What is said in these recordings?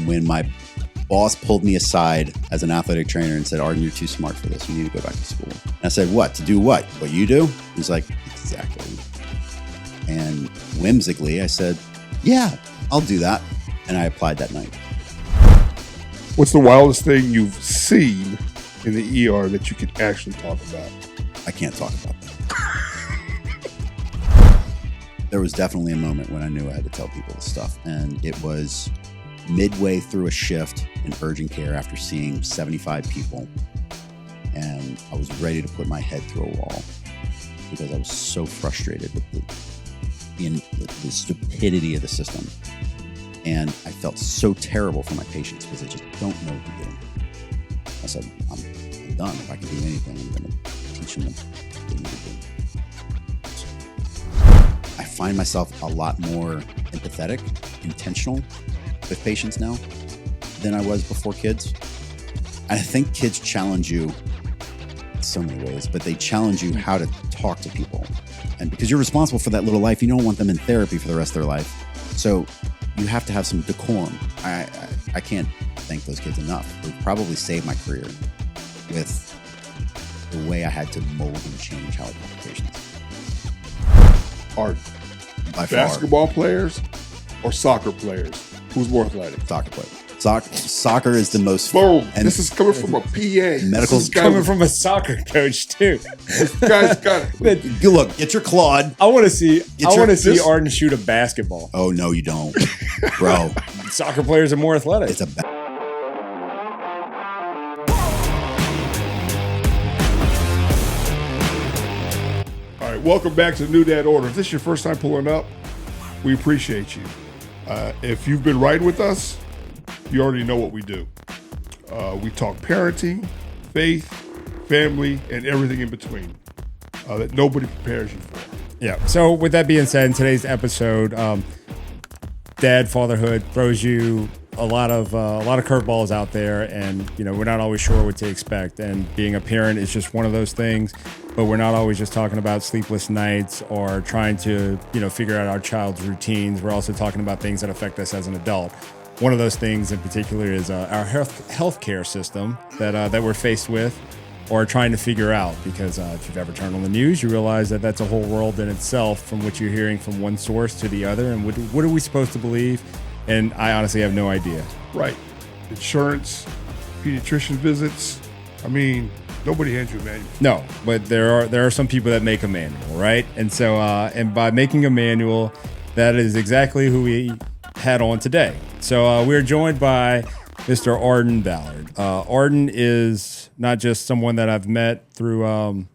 when my boss pulled me aside as an athletic trainer and said, Ardon, you're too smart for this. You need to go back to school. And I said, what? To do what? What you do? He's like, exactly. And whimsically, I said, yeah, I'll do that. And I applied that night. What's the wildest thing you've seen in the ER that you can actually talk about? I can't talk about that. There was definitely a moment when I knew I had to tell people this stuff. And it was midway through a shift in urgent care after seeing 75 people. And I was ready to put my head through a wall because I was so frustrated with the stupidity of the system. And I felt so terrible for my patients because they just don't know what to do. I said, I'm done. If I can do anything, I'm going to teach them what they need to do. I find myself a lot more empathetic, intentional with patients now than I was before kids. And I think kids challenge you in so many ways, but they challenge you how to talk to people. And because you're responsible for that little life, you don't want them in therapy for the rest of their life. So you have to have some decorum. I can't thank those kids enough. They probably saved my career with the way I had to mold and change how I talk to patients. Are by far. Basketball players or soccer players? Who's more athletic? Soccer player. Soccer is the most. Boom. And this is coming from a PA. Medical is coming from a soccer coach too. This guy's got it. Look, get your Claude. I want to see. Ardon shoot a basketball. Oh no, you don't, bro. Soccer players are more athletic. It's a. All right, welcome back to New Dad Order. If this is your first time pulling up, we appreciate you. If you've been riding with us, you already know what we do. We talk parenting, faith, family, and everything in between that nobody prepares you for. Yeah. So with that being said, in today's episode, dad fatherhood throws you a lot of curveballs out there, and we're not always sure what to expect. And being a parent is just one of those things. But we're not always just talking about sleepless nights or trying to figure out our child's routines. We're also talking about things that affect us as an adult. One of those things in particular is our healthcare system that we're faced with or trying to figure out, because if you've ever turned on the news, you realize that that's a whole world in itself from which you're hearing from one source to the other. And what are we supposed to believe? And I honestly have no idea. Right. Insurance, pediatrician visits. I mean, nobody hands you a manual. No, but there are some people that make a manual, right? And so, and by making a manual, that is exactly who we had on today. So we're joined by Mr. Ardon Ballard. Ardon is not just someone that I've met through,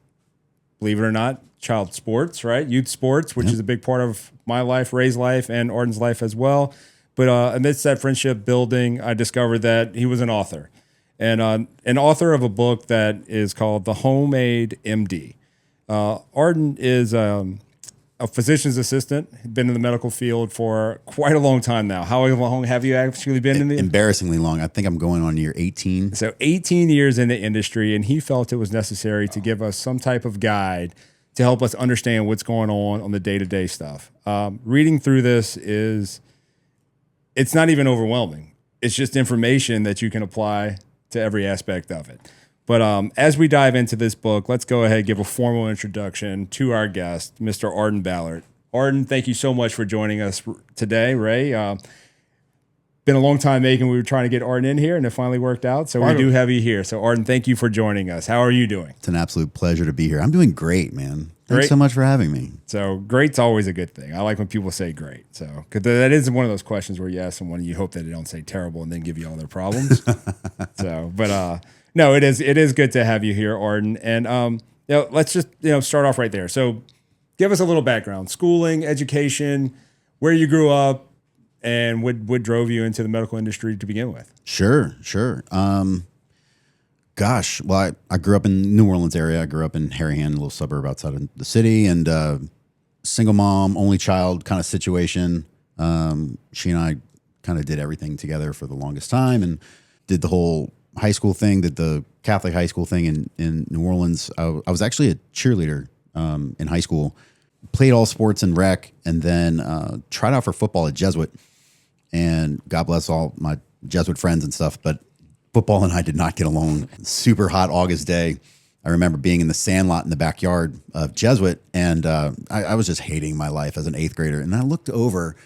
believe it or not, child sports, right? Youth sports, which is a big part of my life, Ray's life, and Ardon's life as well. But amidst that friendship building, I discovered that he was an author. And an author of a book that is called The Homemade MD. Ardon is a physician's assistant, been in the medical field for quite a long time now. How long have you actually been in the Embarrassingly long. I think I'm going on year 18. So 18 years in the industry, and he felt it was necessary to give us some type of guide to help us understand what's going on the day-to-day stuff. Reading through this it's not even overwhelming. It's just information that you can apply to every aspect of it. But as we dive into this book, let's go ahead and give a formal introduction to our guest, Mr. Ardon Ballard. Ardon, thank you so much for joining us today, Ray. Been a long time making. We were trying to get Ardon in here, and it finally worked out. So we do have you here. So Ardon, thank you for joining us. How are you doing? It's an absolute pleasure to be here. I'm doing great, man. Thanks so much for having me. So great's always a good thing. I like when people say great. So because that is one of those questions where you ask someone, you hope that they don't say terrible and then give you all their problems. No, it is good to have you here, Ardon. And let's just start off right there. So give us a little background: schooling, education, where you grew up, and what drove you into the medical industry to begin with. Sure. Well, I grew up in New Orleans area. I grew up in Harahan, a little suburb outside of the city, and single mom, only child kind of situation. She and I kind of did everything together for the longest time, and did the whole high school thing, did the Catholic high school thing in New Orleans. I was actually a cheerleader in high school, played all sports and rec, and then tried out for football at Jesuit. And God bless all my Jesuit friends and stuff, but football and I did not get along. Super hot August day. I remember being in the sandlot in the backyard of Jesuit, and I was just hating my life as an 8th grader. And I looked over,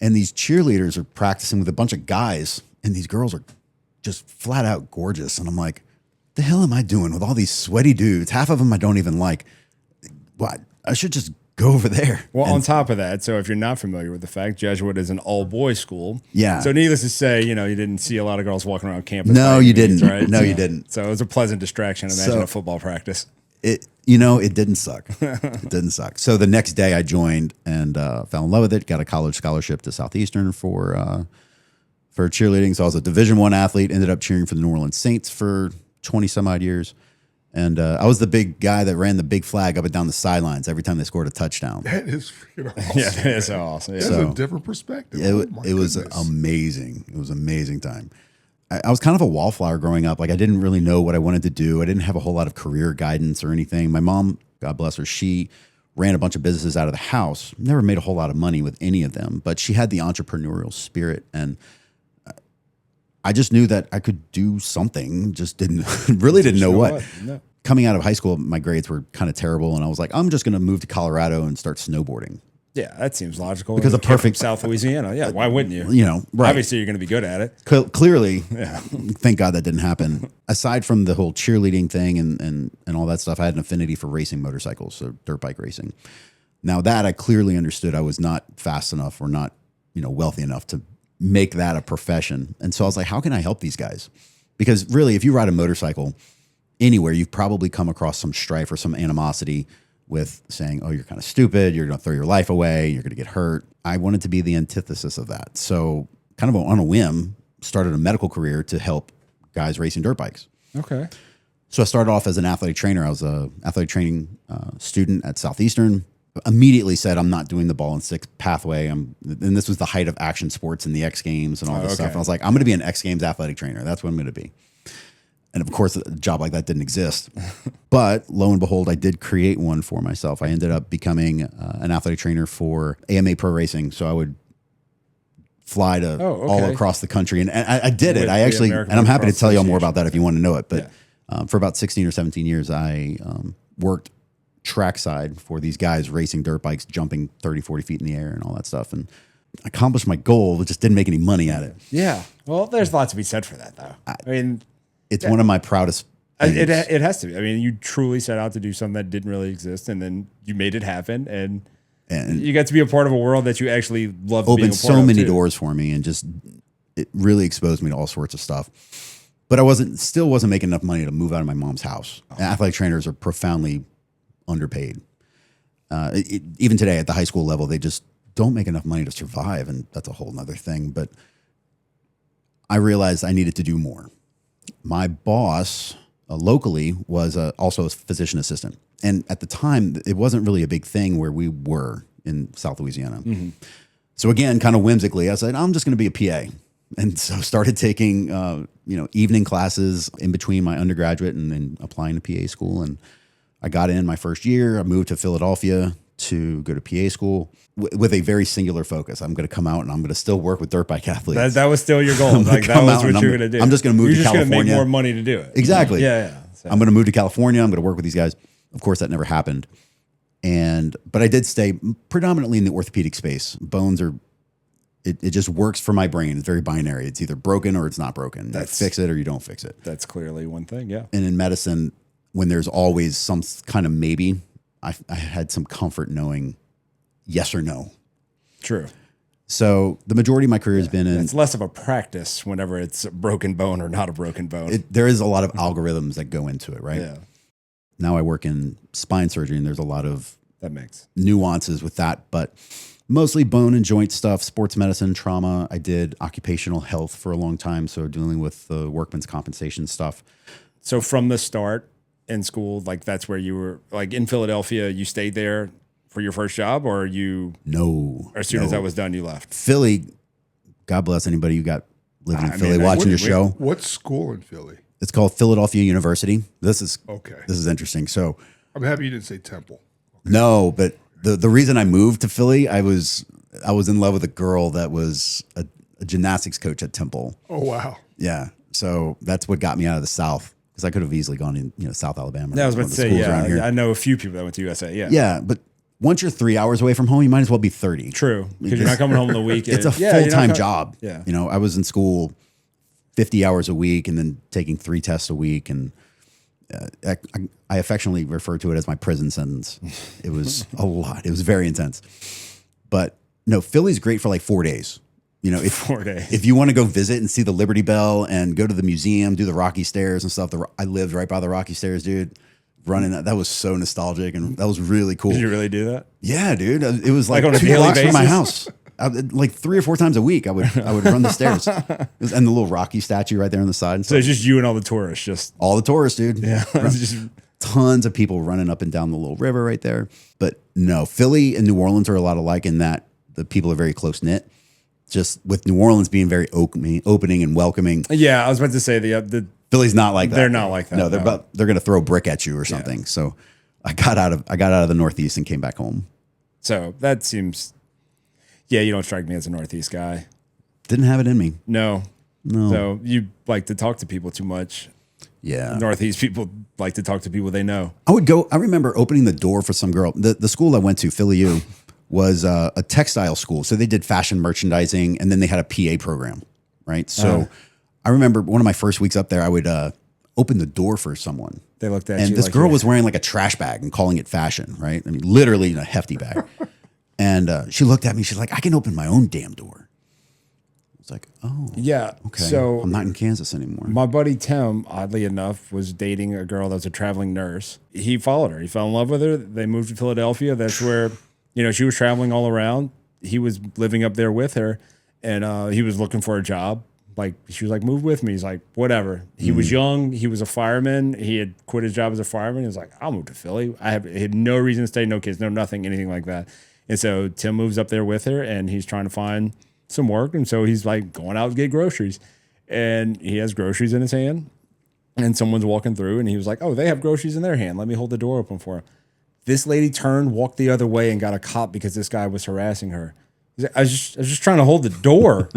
and these cheerleaders are practicing with a bunch of guys, and these girls are just flat out gorgeous. And I'm like, the hell am I doing with all these sweaty dudes? Half of them I don't even like. What? I should just go over there. Well, on top of that, so if you're not familiar with the fact, Jesuit is an all-boys school. Yeah. So needless to say, you didn't see a lot of girls walking around campus. No, you didn't. Right? No, you didn't. So it was a pleasant distraction. Imagine a football practice. It didn't suck. It didn't suck. So the next day I joined and fell in love with it. Got a college scholarship to Southeastern for cheerleading. So I was a Division I athlete. Ended up cheering for the New Orleans Saints for 20 some odd years. And I was the big guy that ran the big flag up and down the sidelines every time they scored a touchdown. That is freaking awesome. Yeah, that is so awesome. Yeah. That's a different perspective. It was amazing. It was an amazing time. I was kind of a wallflower growing up. Like I didn't really know what I wanted to do. I didn't have a whole lot of career guidance or anything. My mom, God bless her, she ran a bunch of businesses out of the house. Never made a whole lot of money with any of them, but she had the entrepreneurial spirit, and I just knew that I could do something. Just didn't know what. No. Coming out of high school, my grades were kind of terrible, and I was like, I'm just going to move to Colorado and start snowboarding. Yeah, that seems logical. Because the perfect South Louisiana. Yeah, why wouldn't you? Right. Obviously, you're going to be good at it. Clearly, yeah. Thank God that didn't happen. Aside from the whole cheerleading thing and all that stuff, I had an affinity for racing motorcycles, so dirt bike racing. Now that I clearly understood I was not fast enough or not, wealthy enough to make that a profession. And so I was like, how can I help these guys? Because really, if you ride a motorcycle anywhere, you've probably come across some strife or some animosity with saying, oh, you're kind of stupid, you're going to throw your life away, you're going to get hurt. I wanted to be the antithesis of that. So kind of on a whim, started a medical career to help guys racing dirt bikes. Okay. So I started off as an athletic trainer. I was an athletic training student at Southeastern. Immediately said, I'm not doing the ball and stick pathway. And this was the height of action sports and the X Games and all this stuff. And I was like, I'm going to be an X Games athletic trainer. That's what I'm going to be. And of course, a job like that didn't exist. But lo and behold, I did create one for myself. I ended up becoming an athletic trainer for AMA Pro Racing. So I would fly to all across the country. And I did it. I actually, and I'm happy to tell you all more about that if you want to know it. But for about 16 or 17 years, I worked trackside for these guys racing dirt bikes, jumping 30, 40 feet in the air and all that stuff. And I accomplished my goal, but just didn't make any money at it. Yeah. Well, there's lots to be said for that, though. I mean, it's one of my proudest things. It has to be. I mean, you truly set out to do something that didn't really exist, and then you made it happen, and you got to be a part of a world that you actually love. Opened so many doors for me, and just it really exposed me to all sorts of stuff. But I still wasn't making enough money to move out of my mom's house. Oh. Athletic trainers are profoundly underpaid. Even today at the high school level, they just don't make enough money to survive, and that's a whole nother thing. But I realized I needed to do more. My boss locally was also a physician assistant. And at the time, it wasn't really a big thing where we were in South Louisiana. Mm-hmm. So again, kind of whimsically, I said, I'm just going to be a PA. And so started taking, evening classes in between my undergraduate and then applying to PA school. And I got in my first year. I moved to Philadelphia to go to PA school with a very singular focus. I'm going to come out and I'm going to still work with dirt bike athletes. That was still your goal. Like that was what you're going to do. I'm just going to move to California. You're just going to make more money to do it. Exactly. Yeah. So. I'm going to move to California. I'm going to work with these guys. Of course, that never happened. But I did stay predominantly in the orthopedic space. Bones are, it just works for my brain. It's very binary. It's either broken or it's not broken. You fix it or you don't fix it. That's clearly one thing. Yeah. And in medicine, when there's always some kind of maybe, I had some comfort knowing yes or no. True. So the majority of my career has been in... It's less of a practice whenever it's a broken bone or not a broken bone. There is a lot of algorithms that go into it, right? Yeah. Now I work in spine surgery, and there's a lot of that makes nuances with that, but mostly bone and joint stuff, sports medicine, trauma. I did occupational health for a long time, so dealing with the workman's compensation stuff. So from the start in school, like that's where you were, like in Philadelphia, you stayed there for your first job, or you? No. Or as soon as that was done, you left? Philly, God bless anybody who got living in Philly watching your show. What school in Philly? It's called Philadelphia University. This is interesting. So I'm happy you didn't say Temple. Okay. No, but the reason I moved to Philly, I was in love with a girl that was a gymnastics coach at Temple. Oh, wow. Yeah. So that's what got me out of the South, because I could have easily gone in, South Alabama. Yeah, I was about one to of the say, schools around here. I know a few people that went to USA. Yeah. Yeah. But once you're 3 hours away from home, you might as well be 30. True. Because you're not coming home on the weekend. It's a full-time job. Yeah. I was in school 50 hours a week and then taking 3 tests a week. And I affectionately refer to it as my prison sentence. It was a lot. It was very intense. But no, Philly's great for like 4 days. 4 days. If you want to go visit and see the Liberty Bell and go to the museum, do the Rocky Stairs and stuff. I lived right by the Rocky Stairs, dude. Running that was so nostalgic, and that was really cool. Did you really do that? Yeah, dude. It was like on a 2 daily blocks from my basis? house. Like 3 or 4 times a week, I would run the stairs, and the little Rocky statue right there on the side. So it's just you and all the tourists, just all the tourists, dude. yeah, just Tons of people running up and down the little river right there. But no, Philly and New Orleans are a lot alike in that the people are very close knit. Just with New Orleans being very opening and welcoming. Yeah, I was about to say the Philly's not like that. They're not like that. No, they're going to throw a brick at you or something. Yeah. So I got out of the Northeast and came back home. So that seems, you don't strike me as a Northeast guy. Didn't have it in me. No. So you like to talk to people too much. Yeah. Northeast people like to talk to people they know. I remember opening the door for some girl. The school I went to, Philly U, was a textile school. So they did fashion merchandising, and then they had a PA program, right? So I remember one of my first weeks up there, I would open the door for someone. They looked at you. And this like girl was wearing like a trash bag and calling it fashion, right? I mean, literally in a hefty bag. And she looked at me. She's like, I can open my own damn door. I was like, oh. Yeah. Okay. So I'm not in Kansas anymore. My buddy Tim, oddly enough, was dating a girl that was a traveling nurse. He followed her. He fell in love with her. They moved to Philadelphia. That's where... she was traveling all around. He was living up there with her, and he was looking for a job. Like, she was like, move with me. He's like, whatever. He was young. He was a fireman. He had quit his job as a fireman. He was like, I'll move to Philly. I had no reason to stay, no kids, no nothing, anything like that. And so Tim moves up there with her, and he's trying to find some work. And so he's like going out to get groceries, and he has groceries in his hand, and someone's walking through, and he was like, oh, they have groceries in their hand. Let me hold the door open for him. This lady turned, walked the other way, and got a cop because this guy was harassing her. I was just trying to hold the door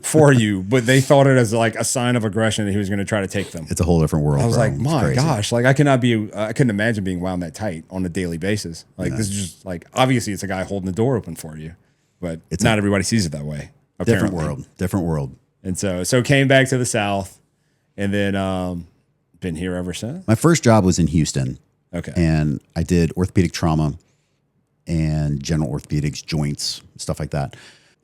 for you, but they thought it as like a sign of aggression that he was going to try to take them. It's a whole different world. I was bro. like, my gosh, like I couldn't imagine being wound that tight on a daily basis. Like this is just like, obviously it's a guy holding the door open for you, but it's not everybody sees it that way. Apparently. Different world. And so came back to the South, and then been here ever since. My first job was in Houston. Okay. And I did orthopedic trauma and general orthopedics, joints, stuff like that.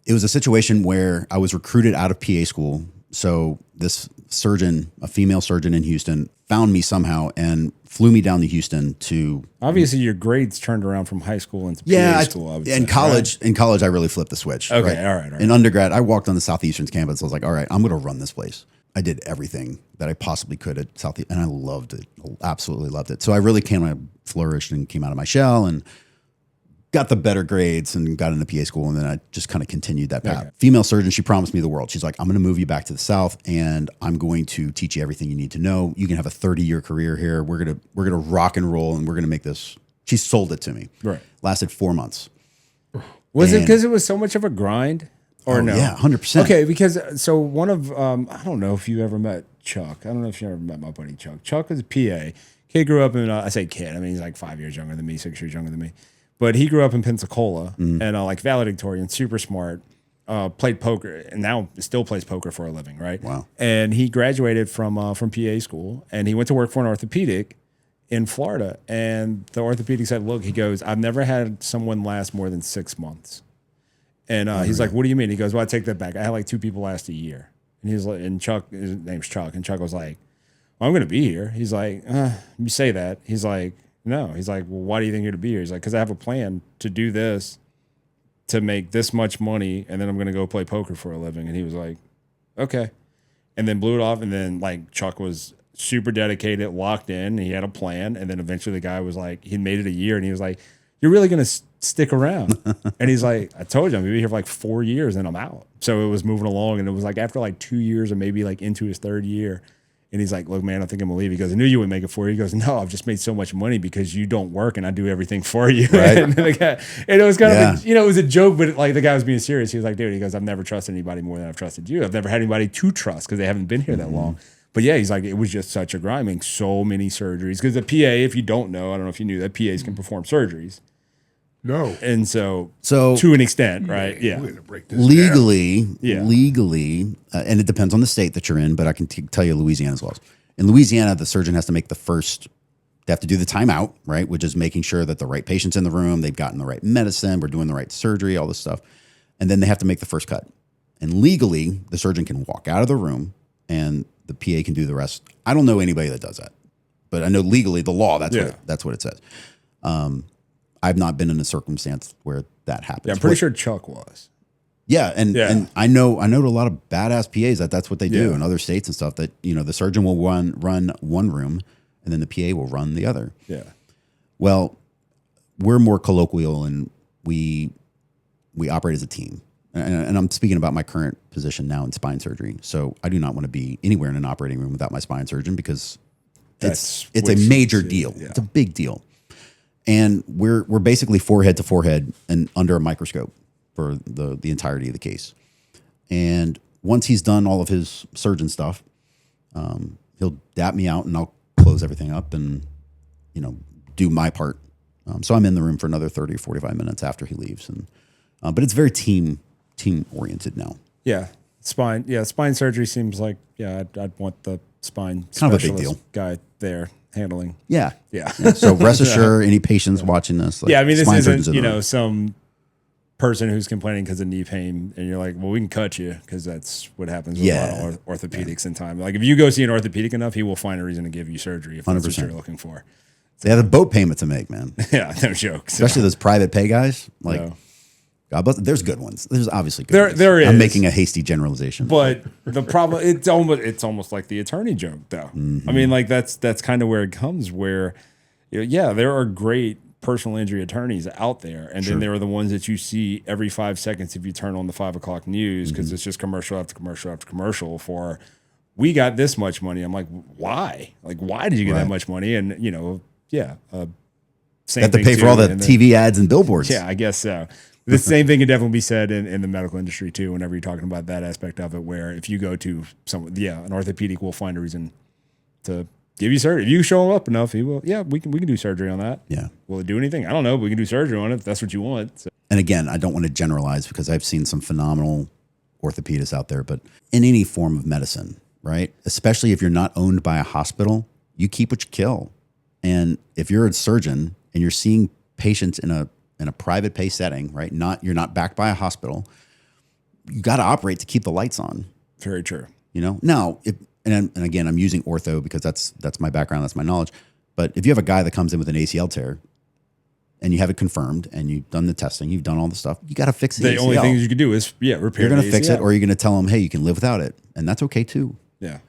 It was a situation where I was recruited out of PA school. So this surgeon, a female surgeon in Houston, found me somehow and flew me down to Houston to... Obviously, your grades turned around from high school into PA school. I would say, college, right? In college, I really flipped the switch. Okay, all right. In undergrad, I walked on the Southeastern campus. I was like, all right, I'm going to run this place. I did everything that I possibly could at Southeast, and I loved it. Absolutely loved it. So I really flourished and came out of my shell and got the better grades and got into PA school. And then I just kind of continued that path. Okay. Female surgeon, she promised me the world. She's like, I'm going to move you back to the South, and I'm going to teach you everything you need to know. You can have a 30-year career here. We're going to rock and roll, and we're going to make this. She sold it to me. Right. Lasted 4 months. Was it because it was so much of a grind? Or no? Yeah, 100%. Okay, because so one of I don't know if you ever met Chuck. I don't know if you ever met my buddy Chuck. Chuck is a PA. Kid grew up in I say kid. I mean he's like 5 years younger than me, 6 years younger than me. But he grew up in Pensacola and like valedictorian, super smart. Played poker and now still plays poker for a living, right? Wow. And he graduated from PA school and he went to work for an orthopedic in Florida. And the orthopedic said, "Look," he goes, "I've never had someone last more than 6 months." And he's like, "What do you mean?" He goes, "Well, I take that back. I had like 2 people last a year." And he's like, and Chuck, his name's Chuck, and Chuck was like, "Well, I'm going to be here." He's like, "You say that." He's like, "No." He's like, "Well, why do you think you're to be here?" He's like, "Because I have a plan to do this, to make this much money, and then I'm going to go play poker for a living." And he was like, "Okay." And then blew it off. And then like Chuck was super dedicated, locked in. He had a plan. And then eventually the guy was like, he made it a year, and he was like, "You're really going to stick around?" And he's like, "I told you, I'm going to be here for like 4 years and I'm out." So it was moving along. And it was like after like 2 years and maybe like into his 3rd year, And he's like, look, man, I think I'm gonna leave. He goes, I knew you would make it for you. He goes, no, I've just made so much money because you don't work and I do everything for you. Right. And it was kind of, it was a joke, but like the guy was being serious. He was like, dude, he goes, I've never trusted anybody more than I've trusted you. I've never had anybody to trust because they haven't been here that long. But yeah, he's like, it was just such a grind. I mean, so many surgeries. Because the PA, if you don't know, I don't know if you knew that PAs can perform surgeries. No. And so to an extent, right? Yeah. We're gonna break this Legally, down. and it depends on the state that you're in, but I can tell you Louisiana's laws. In Louisiana, the surgeon has to make they have to do the timeout, right? Which is making sure that the right patient's in the room, they've gotten the right medicine, we're doing the right surgery, all this stuff. And then they have to make the first cut. And legally, the surgeon can walk out of the room and the PA can do the rest. I don't know anybody that does that, but I know legally the law, that's what it says. I've not been in a circumstance where that happens. Yeah, I'm pretty sure Chuck was. Yeah, and I know a lot of badass PAs that's what they do in other states and stuff. That the surgeon will run one room, and then the PA will run the other. Yeah. Well, we're more colloquial, and we operate as a team. And I'm speaking about my current position now in spine surgery. So I do not want to be anywhere in an operating room without my spine surgeon because it's a major deal. Yeah. It's a big deal. And we're basically forehead to forehead and under a microscope for the entirety of the case. And once he's done all of his surgeon stuff, he'll dap me out and I'll close everything up and, do my part. So I'm in the room for another 30 or 45 minutes after he leaves. And but it's very team oriented now. Yeah. Spine surgery seems like, I'd want the spine kind of a big specialist deal guy there handling. Yeah. Yeah. So rest assured, any patients watching this. I mean, this isn't, some person who's complaining because of knee pain and you're like, well, we can cut you because that's what happens with a lot of orthopedics in time. Like if you go see an orthopedic enough, he will find a reason to give you surgery if that's 100%. What you're looking for. They have a boat payment to make, man. Yeah, no joke. Especially those private pay guys. God bless. There's good ones. There's obviously good ones. There is. I'm making a hasty generalization. But the problem, it's almost like the attorney joke, though. Mm-hmm. I mean, like that's kind of where it comes. Where, there are great personal injury attorneys out there, and then there are the ones that you see every 5 seconds if you turn on the 5 o'clock news because it's just commercial after commercial after commercial for, we got this much money. I'm like, why? Like, why did you get that much money? And same have to pay for all the TV ads and billboards. Yeah, I guess so. The same thing can definitely be said in the medical industry too. Whenever you're talking about that aspect of it, where if you go to an orthopedic will find a reason to give you surgery. If you show him up enough, he will. Yeah, we can do surgery on that. Yeah. Will it do anything? I don't know. But we can do surgery on it if that's what you want. So. And again, I don't want to generalize because I've seen some phenomenal orthopedists out there, but in any form of medicine, right? Especially if you're not owned by a hospital, you keep what you kill. And if you're a surgeon and you're seeing patients in a private pay setting, right? You're not backed by a hospital. You got to operate to keep the lights on. Very true. Now, and again, I'm using ortho because that's my background, that's my knowledge. But if you have a guy that comes in with an ACL tear and you have it confirmed and you've done the testing, you've done all the stuff, you got to fix the ACL. The only things you can do is repair. You're going to fix it, or you're going to tell them, hey, you can live without it, and that's okay too. Yeah.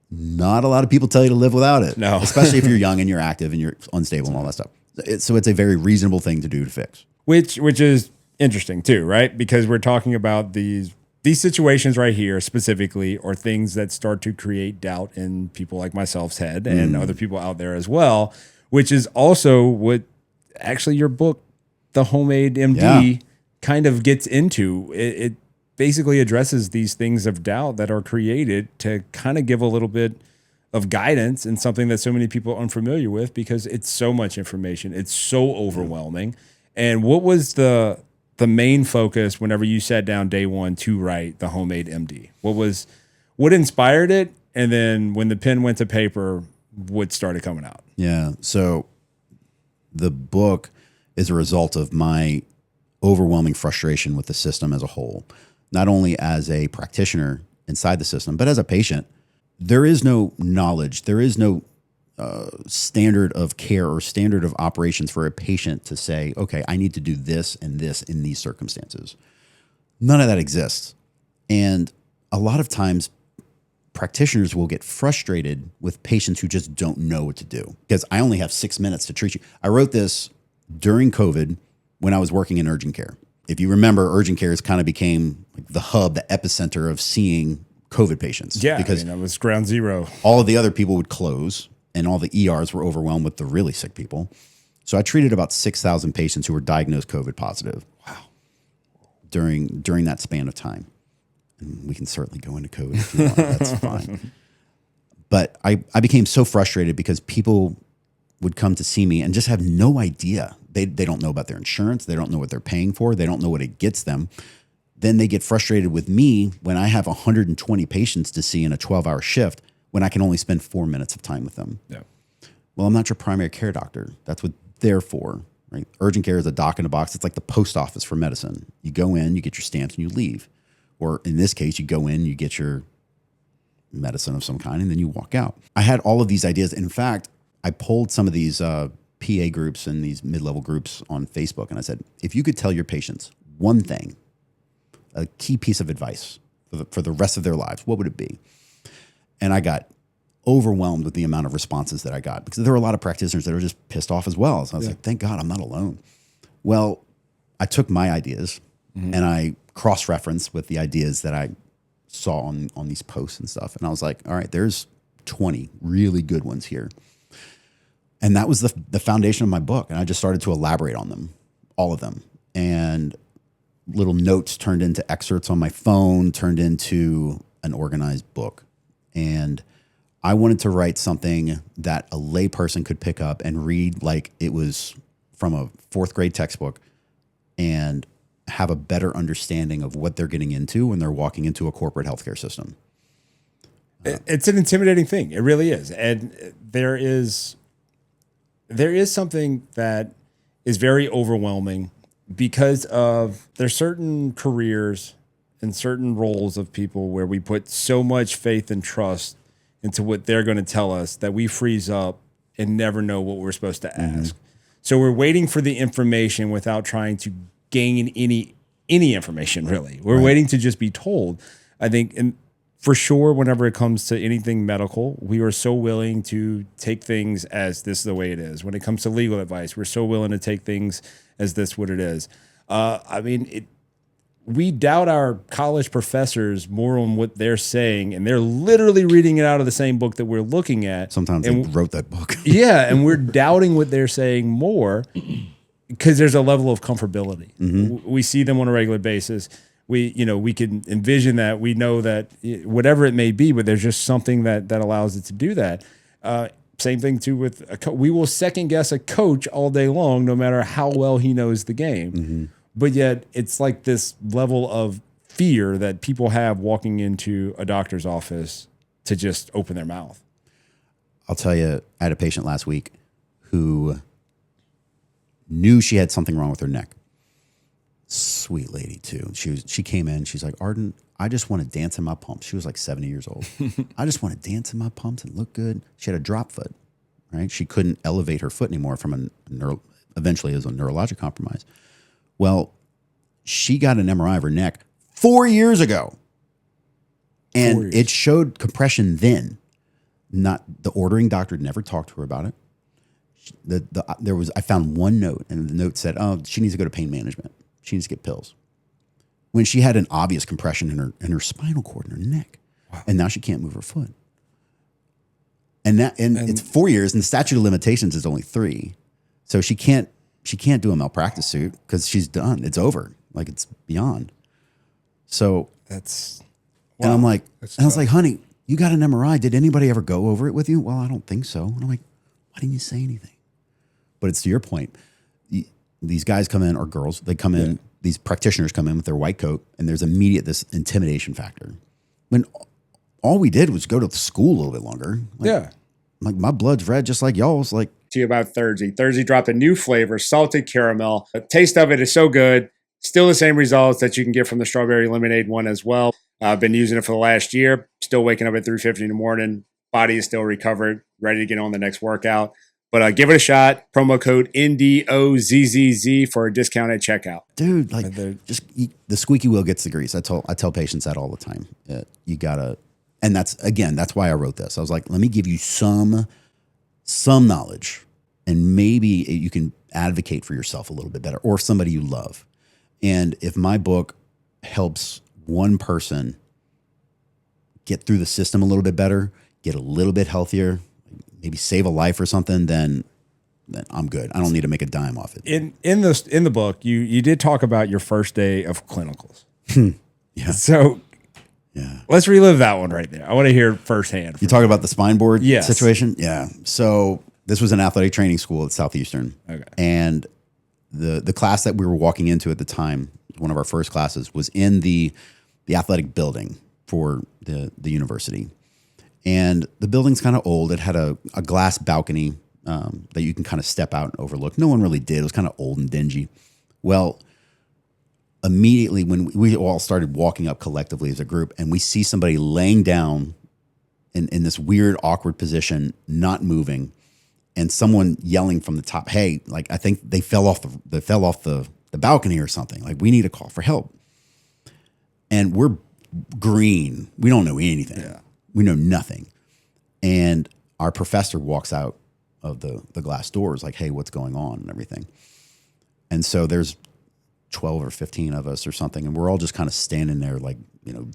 Not a lot of people tell you to live without it. No. Especially if you're young and you're active and you're unstable and all that stuff. So it's a very reasonable thing to do to fix. Which is interesting too, right? Because we're talking about these situations right here specifically are things that start to create doubt in people like myself's head and other people out there as well, which is also what actually your book, The Homemade MD, kind of gets into. It basically addresses these things of doubt that are created to kind of give a little bit of guidance and something that so many people are unfamiliar with because it's so much information. It's so overwhelming. And what was the main focus whenever you sat down day one to write The Homemade MD? What inspired it? And then when the pen went to paper, what started coming out? Yeah. So the book is a result of my overwhelming frustration with the system as a whole, not only as a practitioner inside the system, but as a patient. There is no knowledge. There is no standard of care or standard of operations for a patient to say, okay, I need to do this and this in these circumstances. None of that exists. And a lot of times practitioners will get frustrated with patients who just don't know what to do because I only have 6 minutes to treat you. I wrote this during COVID when I was working in urgent care. If you remember, urgent care kind of became the hub, the epicenter of seeing COVID patients. Yeah, because that was ground zero. all of the other people would close and all the ERs were overwhelmed with the really sick people. So I treated about 6,000 patients who were diagnosed COVID positive. Wow. During that span of time. And we can certainly go into COVID if you want. That's fine. But I became so frustrated because people would come to see me and just have no idea. They don't know about their insurance. They don't know what they're paying for. They don't know what it gets them. Then they get frustrated with me when I have 120 patients to see in a 12-hour shift when I can only spend 4 minutes of time with them. Yeah. Well, I'm not your primary care doctor. That's what they're for, right? Urgent care is a doc in a box. It's like the post office for medicine. You go in, you get your stamps, and you leave. Or in this case, you go in, you get your medicine of some kind, and then you walk out. I had all of these ideas. In fact, I polled some of these PA groups and these mid-level groups on Facebook, and I said, if you could tell your patients one thing, a key piece of advice for the rest of their lives, what would it be? And I got overwhelmed with the amount of responses that I got because there were a lot of practitioners that were just pissed off as well. So I was like, thank God I'm not alone. Well, I took my ideas and I cross-referenced with the ideas that I saw on these posts and stuff. And I was like, all right, there's 20 really good ones here. And that was the foundation of my book. And I just started to elaborate on them, all of them. And little notes turned into excerpts on my phone, turned into an organized book. And I wanted to write something that a layperson could pick up and read like it was from a 4th grade textbook and have a better understanding of what they're getting into when they're walking into a corporate healthcare system. It's an intimidating thing. It really is. And there is something that is very overwhelming because of there's certain careers and certain roles of people where we put so much faith and trust into what they're going to tell us that we freeze up and never know what we're supposed to ask. So we're waiting for the information without trying to gain any information, really. We're waiting to just be told. I think, and for sure, whenever it comes to anything medical, we are so willing to take things as this is the way it is. When it comes to legal advice, we're so willing to take things as this what it is. We doubt our college professors more on what they're saying, and they're literally reading it out of the same book that we're looking at. Sometimes they wrote that book. Yeah, and we're doubting what they're saying more because there's a level of comfortability. We see them on a regular basis. We can envision that. We know that whatever it may be, but there's just something that allows it to do that. Same thing too with we will second guess a coach all day long, no matter how well he knows the game. But yet it's like this level of fear that people have walking into a doctor's office to just open their mouth. I'll tell you, I had a patient last week who knew she had something wrong with her neck. Sweet lady too. She came in, she's like, Ardon, I just want to dance in my pumps. She was like 70 years old. I just want to dance in my pumps and look good. She had a drop foot, right? She couldn't elevate her foot anymore from eventually it was a neurologic compromise. Well, she got an MRI of her neck 4 years ago. And it showed compression then. Not the ordering doctor never talked to her about it. I found one note, and the note said, "Oh, she needs to go to pain management. She needs to get pills." When she had an obvious compression in her spinal cord in her neck, and now she can't move her foot. And it's 4 years, and the statute of limitations is only 3, so she can't do a malpractice suit because she's done. It's over. Like it's beyond. So That's. And I'm like, I was like, honey, you got an MRI. Did anybody ever go over it with you? Well, I don't think so. And I'm like, why didn't you say anything? But it's to your point. These guys come in, or girls, they come in, these practitioners come in with their white coat, and there's immediate this intimidation factor. When all we did was go to school a little bit longer. Like my blood's red just like y'all's. Like, to you about Thursday. Thursday dropped a new flavor, salted caramel. The taste of it is so good. Still the same results that you can get from the strawberry lemonade one as well. I've been using it for the last year. Still waking up at 3:50 in the morning. Body is still recovered, ready to get on the next workout. But give it a shot. Promo code NDOZZZ for a discount at checkout. Dude, like the squeaky wheel gets the grease. I tell patients that all the time. You gotta, and that's why I wrote this. I was like, let me give you some knowledge, and maybe you can advocate for yourself a little bit better, or somebody you love. And if my book helps one person get through the system a little bit better, get a little bit healthier, maybe save a life or something, then I'm good. I don't need to make a dime off it. In the book, you did talk about your first day of clinicals. Yeah. So let's relive that one right there. I want to hear firsthand. You talking about the spine board Yes. situation? Yeah. So this was an athletic training school at Southeastern. Okay. And the class that we were walking into at the time, one of our first classes, was in the athletic building for the university. And the building's kind of old. It had a glass balcony that you can kind of step out and overlook. No one really did. It was kind of old and dingy. Well, immediately when we all started walking up collectively as a group, and we see somebody laying down in this weird, awkward position, not moving, and someone yelling from the top, "Hey, like I think they fell off the balcony or something. Like we need a call for help." And we're green. We don't know anything. Yeah. We know nothing. And our professor walks out of the glass doors like, "Hey, what's going on?" and everything. And so there's 12 or 15 of us or something, and we're all just kind of standing there like,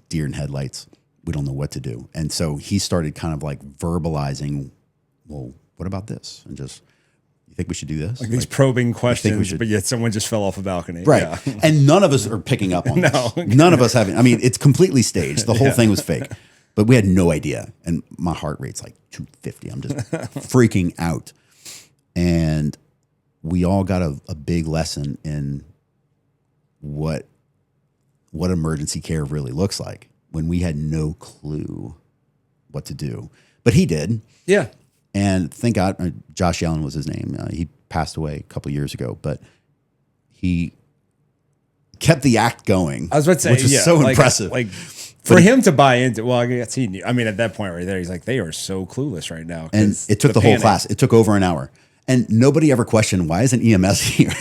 deer in headlights. We don't know what to do. And so he started kind of like verbalizing, "Well, what about this?" And just, "You think we should do this?" Like these probing questions, should- but yet someone just fell off a balcony. Right. Yeah. And none of us are picking up on No. this. None of us having, it's completely staged. The whole thing was fake, but we had no idea. And my heart rate's like 250. I'm just freaking out. And we all got a big lesson in what emergency care really looks like when we had no clue what to do. But he did. Yeah. And thank God, Josh Allen was his name. He passed away a couple years ago, but he kept the act going. I was about to say, which is so impressive. Like for him to buy into, well, I guess he knew. I mean, at that point right there, he's like, they are so clueless right now. And it took the whole class. It took over an hour. And nobody ever questioned, why isn't EMS here?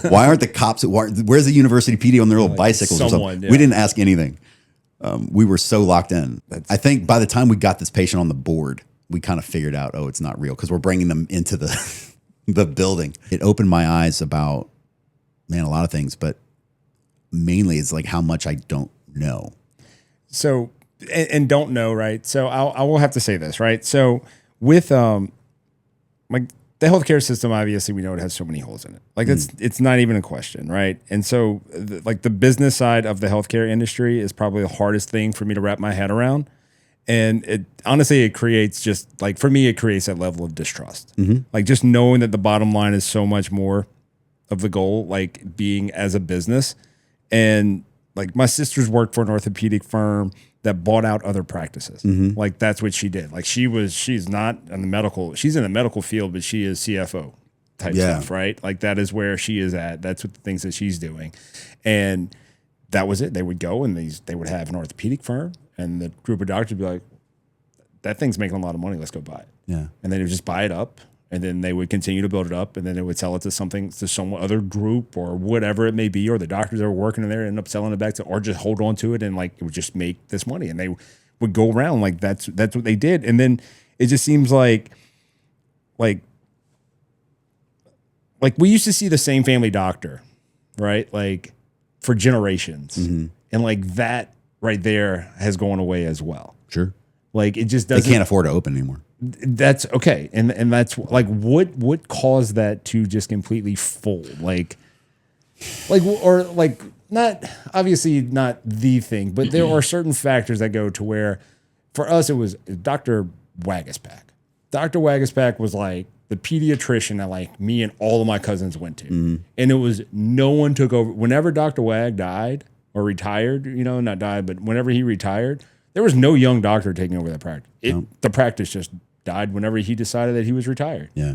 Why aren't the cops? Where's the university PD on their little bicycles or something? Yeah. We didn't ask anything. We were so locked in. I think by the time we got this patient on the board, we kind of figured out, oh, it's not real, because we're bringing them into the building. It opened my eyes about, a lot of things, but mainly it's like how much I don't know. So, and don't know, right? So I will have to say this, right? So with like the healthcare system, obviously we know it has so many holes in it. Like it's not even a question, right? And so like the business side of the healthcare industry is probably the hardest thing for me to wrap my head around. And it honestly, it creates just like, for me, it creates that level of distrust. Like just knowing that the bottom line is so much more of the goal, like being as a business. And like my sister's worked for an orthopedic firm that bought out other practices. Like that's what she did. Like she's not in the medical, she's in the medical field, but she is CFO type stuff, right? Like that is where she is at. That's what the things that she's doing. And that was it. They would go and they would have an orthopedic firm, and the group of doctors would be like, that thing's making a lot of money, let's go buy it. Yeah. And then they would just buy it up, and then they would continue to build it up, and then they would sell it to some other group or whatever it may be, or the doctors that were working in there end up selling it back to, or just hold on to it and like it would just make this money. And they would go around like that's what they did. And then it just seems like we used to see the same family doctor, right? Like for generations. And like that right there has gone away as well. Sure. Like it just doesn't. They can't afford to open anymore. That's okay. And that's like, what caused that to just completely fold? Like, or like not, obviously not the thing, but there are certain factors that go to where for us, it was Dr. Wagaspack. Dr. Wagaspack was like the pediatrician that like me and all of my cousins went to. And it was no one took over. Whenever Dr. Wag died or retired, not died, but whenever he retired, there was no young doctor taking over that practice. The practice just died whenever he decided that he was retired. Yeah.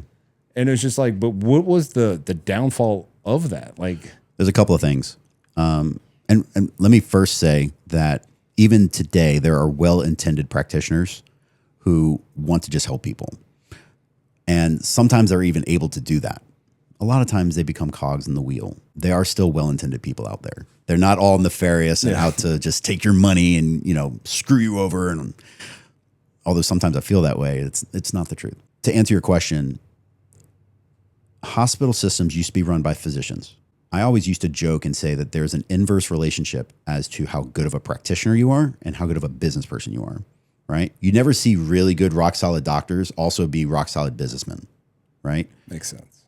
And it's just like, but what was the downfall of that? Like, there's a couple of things. And let me first say that even today, there are well-intended practitioners who want to just help people. And sometimes they're even able to do that. A lot of times they become cogs in the wheel. They are still well-intended people out there. They're not all nefarious and out to just take your money and, screw you over. And although sometimes I feel that way, it's not the truth. To answer your question, hospital systems used to be run by physicians. I always used to joke and say that there's an inverse relationship as to how good of a practitioner you are and how good of a business person you are. right? You never see really good rock solid doctors also be rock solid businessmen, right? Makes sense.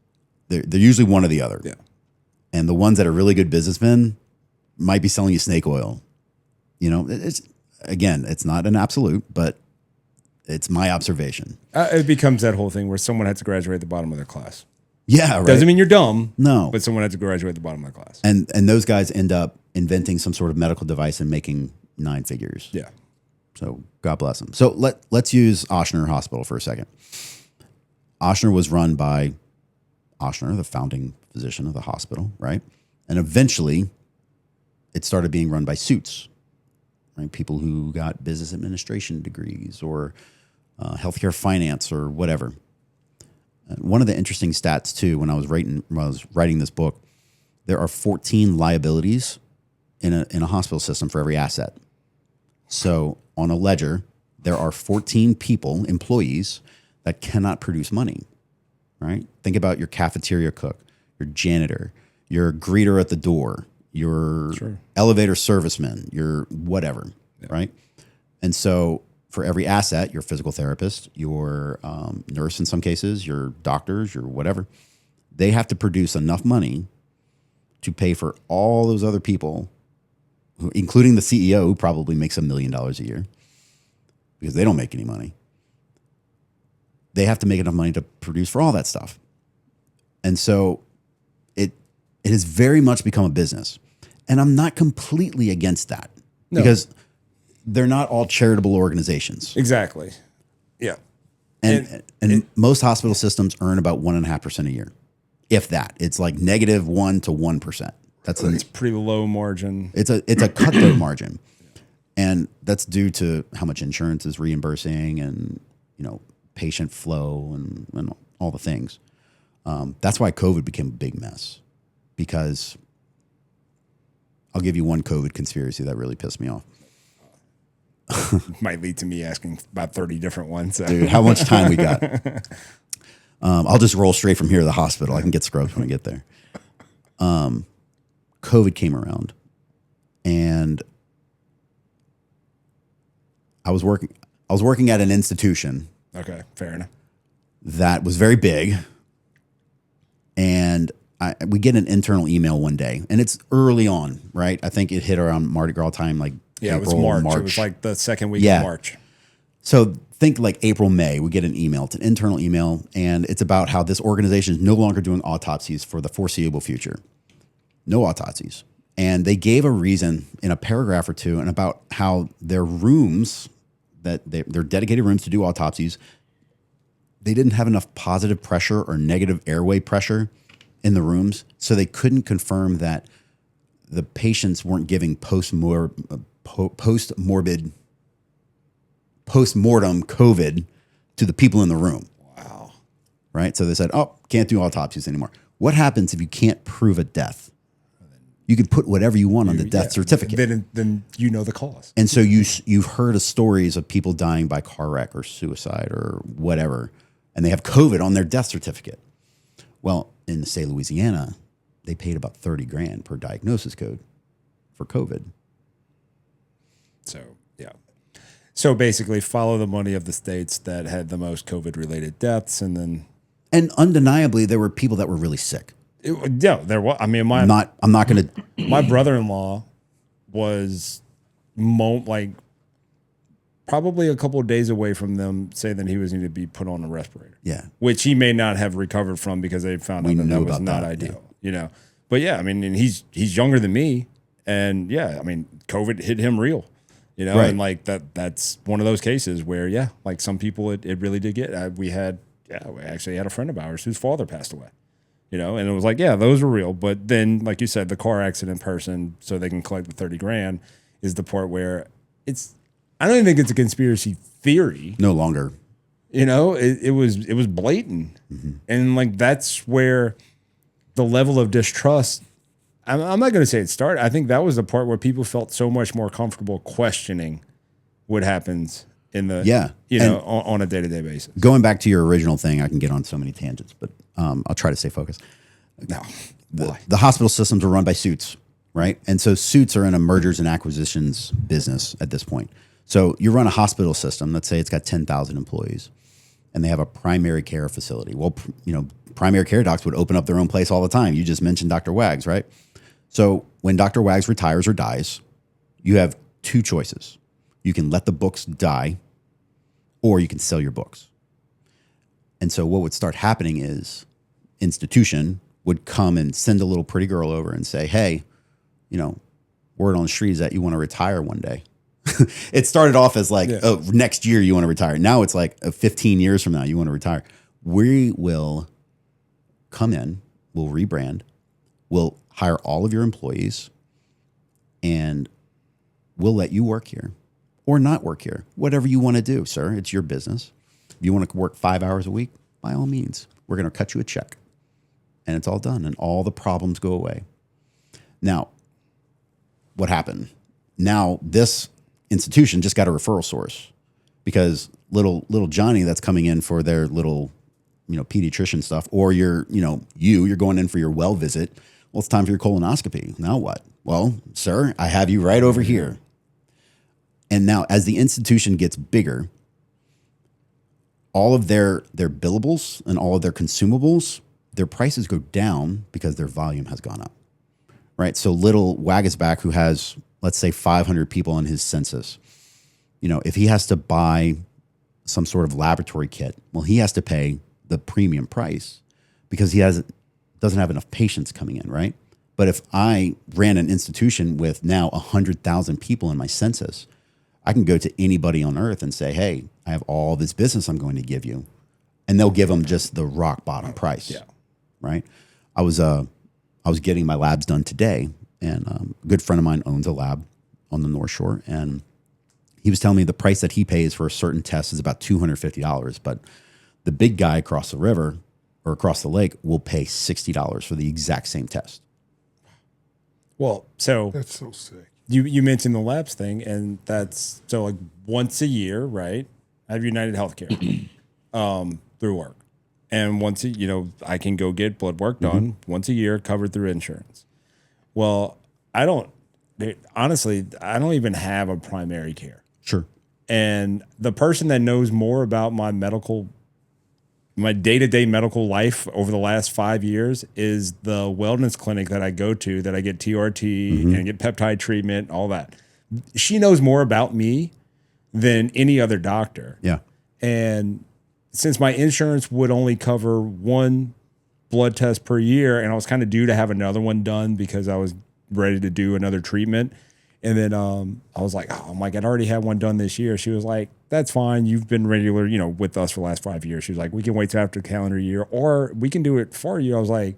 They're usually one or the other. Yeah. And the ones that are really good businessmen might be selling you snake oil. You know, it's not an absolute, but it's my observation. It becomes that whole thing where someone had to graduate at the bottom of their class. Yeah, right. Doesn't mean you're dumb. No. But someone had to graduate at the bottom of their class. And those guys end up inventing some sort of medical device and making 9 figures. Yeah. So God bless them. So let's use Ochsner Hospital for a second. Ochsner was run by Ochsner, the founding physician of the hospital, right? And eventually it started being run by suits, right? People who got business administration degrees or healthcare finance or whatever. One of the interesting stats too, when I was writing this book, there are 14 liabilities in a hospital system for every asset. So on a ledger, there are 14 people, employees, that cannot produce money, right? Think about your cafeteria cook, your janitor, your greeter at the door, your elevator serviceman, your whatever, right? And so for every asset, your physical therapist, your nurse in some cases, your doctors, your whatever, they have to produce enough money to pay for all those other people, including the CEO, who probably makes $1 million a year because they don't make any money. They have to make enough money to produce for all that stuff. And so it has very much become a business. And I'm not completely against that because they're not all charitable organizations. Exactly. Yeah. And most hospital systems earn about 1.5% a year. If that. It's like -1 to 1%. It's pretty low margin. It's a cutthroat margin. And that's due to how much insurance is reimbursing and, patient flow and all the things. That's why COVID became a big mess, because I'll give you one COVID conspiracy that really pissed me off. Might lead to me asking about 30 different ones. Dude, how much time we got? I'll just roll straight from here to the hospital. I can get scrubbed when I get there. COVID came around, and I was working at an institution. Okay, fair enough. That was very big, and we get an internal email one day, and it's early on, right? I think it hit around Mardi Gras time, like April, it was March. It was like the second week of March. So think like April, May, we get an email. It's an internal email, and it's about how this organization is no longer doing autopsies for the foreseeable future. No autopsies. And they gave a reason in a paragraph or two and about how their rooms, their dedicated rooms to do autopsies, they didn't have enough positive pressure or negative airway pressure in the rooms, so they couldn't confirm that the patients weren't giving post-mortem COVID to the people in the room. Wow. Right? So they said, can't do autopsies anymore. What happens if you can't prove a death? You can put whatever you want on the death certificate. Then you know the cause. And so you've heard of stories of people dying by car wreck or suicide or whatever, and they have COVID on their death certificate. Well, in the state of Louisiana, they paid about $30,000 per diagnosis code for COVID. So, yeah. So basically follow the money of the states that had the most COVID-related deaths, and then... And undeniably, there were people that were really sick. There was. I mean, I'm not going to... My brother-in-law was probably a couple of days away from them saying that he was going to be put on a respirator. Yeah. Which he may not have recovered from because they found out that was not ideal. Yeah. But yeah, I mean, and he's younger than me, and yeah, I mean, COVID hit him real. Right. And like that's one of those cases where, like some people it really did get. We actually had a friend of ours whose father passed away, and it was like, those were real. But then, like you said, the car accident person, so they can collect the $30,000, is the part where I don't even think it's a conspiracy theory. No longer. It was blatant. Mm-hmm. And like, that's where the level of distrust, I'm not going to say it started. I think that was the part where people felt so much more comfortable questioning what happens in the, on a day-to-day basis. Going back to your original thing, I can get on so many tangents, but I'll try to stay focused. No. The hospital systems are run by suits, right? And so suits are in a mergers and acquisitions business at this point. So you run a hospital system. Let's say it's got 10,000 employees, and they have a primary care facility. Well, primary care docs would open up their own place all the time. You just mentioned Dr. Wags, right? So when Dr. Wags retires or dies, you have two choices. You can let the books die, or you can sell your books. And so what would start happening is institution would come and send a little pretty girl over and say, hey, word on the street is that you want to retire one day. It started off as like, oh, next year you want to retire. Now it's like 15 years from now you want to retire. We will come in, we'll rebrand, we'll hire all of your employees, and we'll let you work here or not work here. Whatever you want to do, sir. It's your business. If you want to work 5 hours a week, by all means, we're going to cut you a check. And it's all done, and all the problems go away. Now, what happened? Now, this institution just got a referral source because little Johnny that's coming in for their little, pediatrician stuff, or you're going in for your well visit. Well, it's time for your colonoscopy. Now what? Well, sir, I have you right over here. And now, as the institution gets bigger, all of their billables and all of their consumables, their prices go down because their volume has gone up, right? So little Wagasback, who has, let's say, 500 people in his census, if he has to buy some sort of laboratory kit, well, he has to pay the premium price because he doesn't have enough patients coming in, right? But if I ran an institution with now 100,000 people in my census, I can go to anybody on earth and say, hey, I have all this business I'm going to give you. And they'll give them just the rock bottom price. Yeah. Right. I was getting my labs done today, and a good friend of mine owns a lab on the North Shore, and he was telling me the price that he pays for a certain test is about $250, but the big guy across the river or across the lake will pay $60 for the exact same test. Well, so that's so sick. You mentioned the labs thing, and that's so like once a year, right? I have United Healthcare through work. And once, I can go get blood work done once a year, covered through insurance. Well, honestly, I don't even have a primary care. Sure. And the person that knows more about my day-to-day medical life over the last 5 years is the wellness clinic that I go to, that I get TRT and get peptide treatment, all that. She knows more about me than any other doctor. Yeah. And since my insurance would only cover one blood test per year, and I was kind of due to have another one done because I was ready to do another treatment. And then I was like, oh, Mike, I'd already had one done this year. She was like, that's fine. You've been regular, with us for the last 5 years. She was like, we can wait till after the calendar year, or we can do it for you. I was like,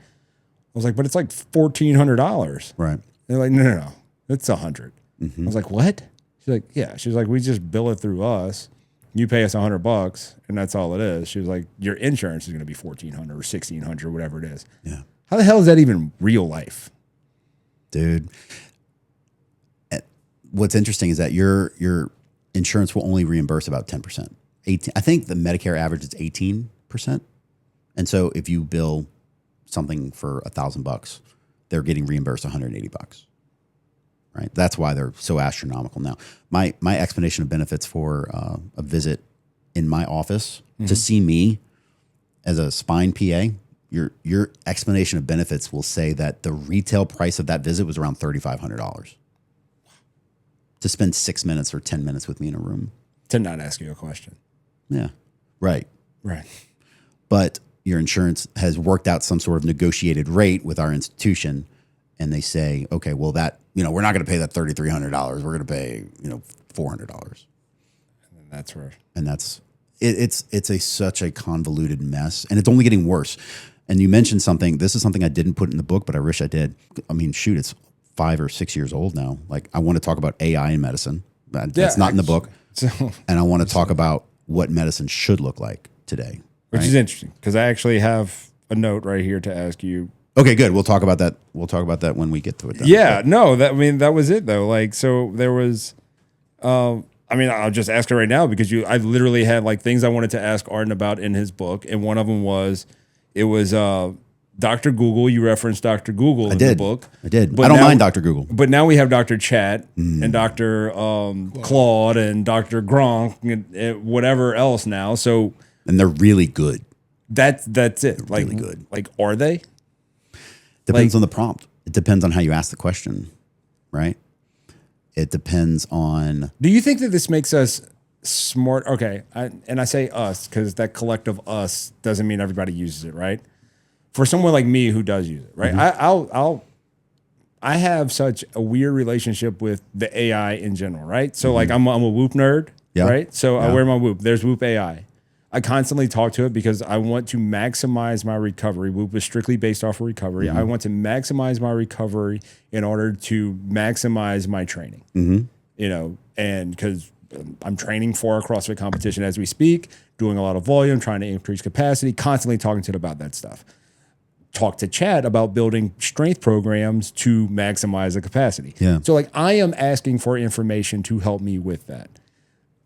but it's like $1,400. Right. And they're like, no, it's $100. I was like, what? She's like, yeah. She was like, we just bill it through us. You pay us $100, and that's all it is. She was like, your insurance is going to be $1,400 or $1,600, whatever it is. Yeah. How the hell is that even real life? Dude. What's interesting is that your insurance will only reimburse about 10%. I think the Medicare average is 18%. And so if you bill something for $1,000, they're getting reimbursed $180. Right? That's why they're so astronomical now. My explanation of benefits for a visit in my office to see me as a spine PA, your explanation of benefits will say that the retail price of that visit was around $3,500 to spend 6 minutes or 10 minutes with me in a room. To not ask you a question. Yeah. Right. Right. But your insurance has worked out some sort of negotiated rate with our institution, and they say, okay, well, that, we're not going to pay that $3,300. We're going to pay, $400. And that's where. And that's it's such a convoluted mess, and it's only getting worse. And you mentioned something. This is something I didn't put in the book, but I wish I did. I mean, shoot, it's 5 or 6 years old now. Like, I want to talk about AI in medicine. That's not in the book. And I want to talk about what medicine should look like today. Which is interesting, because I actually have a note right here to ask you. Okay, good. We'll talk about that. We'll talk about that when we get to it. Then. Yeah, no, that was it though. Like, so there was, I'll just ask her right now because I literally had like things I wanted to ask Ardon about in his book, and one of them was, it was Dr. Google. You referenced Dr. Google in the book. I did. But I don't now- mind Dr. Google. But now we have Dr. Chat and Dr. Claude and Dr. Gronk and whatever else now. So And they're really good. that's it. Like, really good. Like, are they? Depends on the prompt. It depends on how you ask the question, right? It depends on. Do you think that this makes us smart? Okay, and I say us because that collective us doesn't mean everybody uses it, right? For someone like me who does use it, right? I have such a weird relationship with the AI in general, right? So like I'm a Whoop nerd, Yeah. right? So I Yeah. wear my Whoop. There's Whoop AI. I constantly talk to it because I want to maximize my recovery. Whoop is strictly based off of recovery. I want to maximize my recovery in order to maximize my training. You know, and because I'm training for a CrossFit competition as we speak, doing a lot of volume, trying to increase capacity, constantly talking to it about that stuff. Talk to Chad about building strength programs to maximize the capacity. Yeah. So like I am asking for information to help me with that.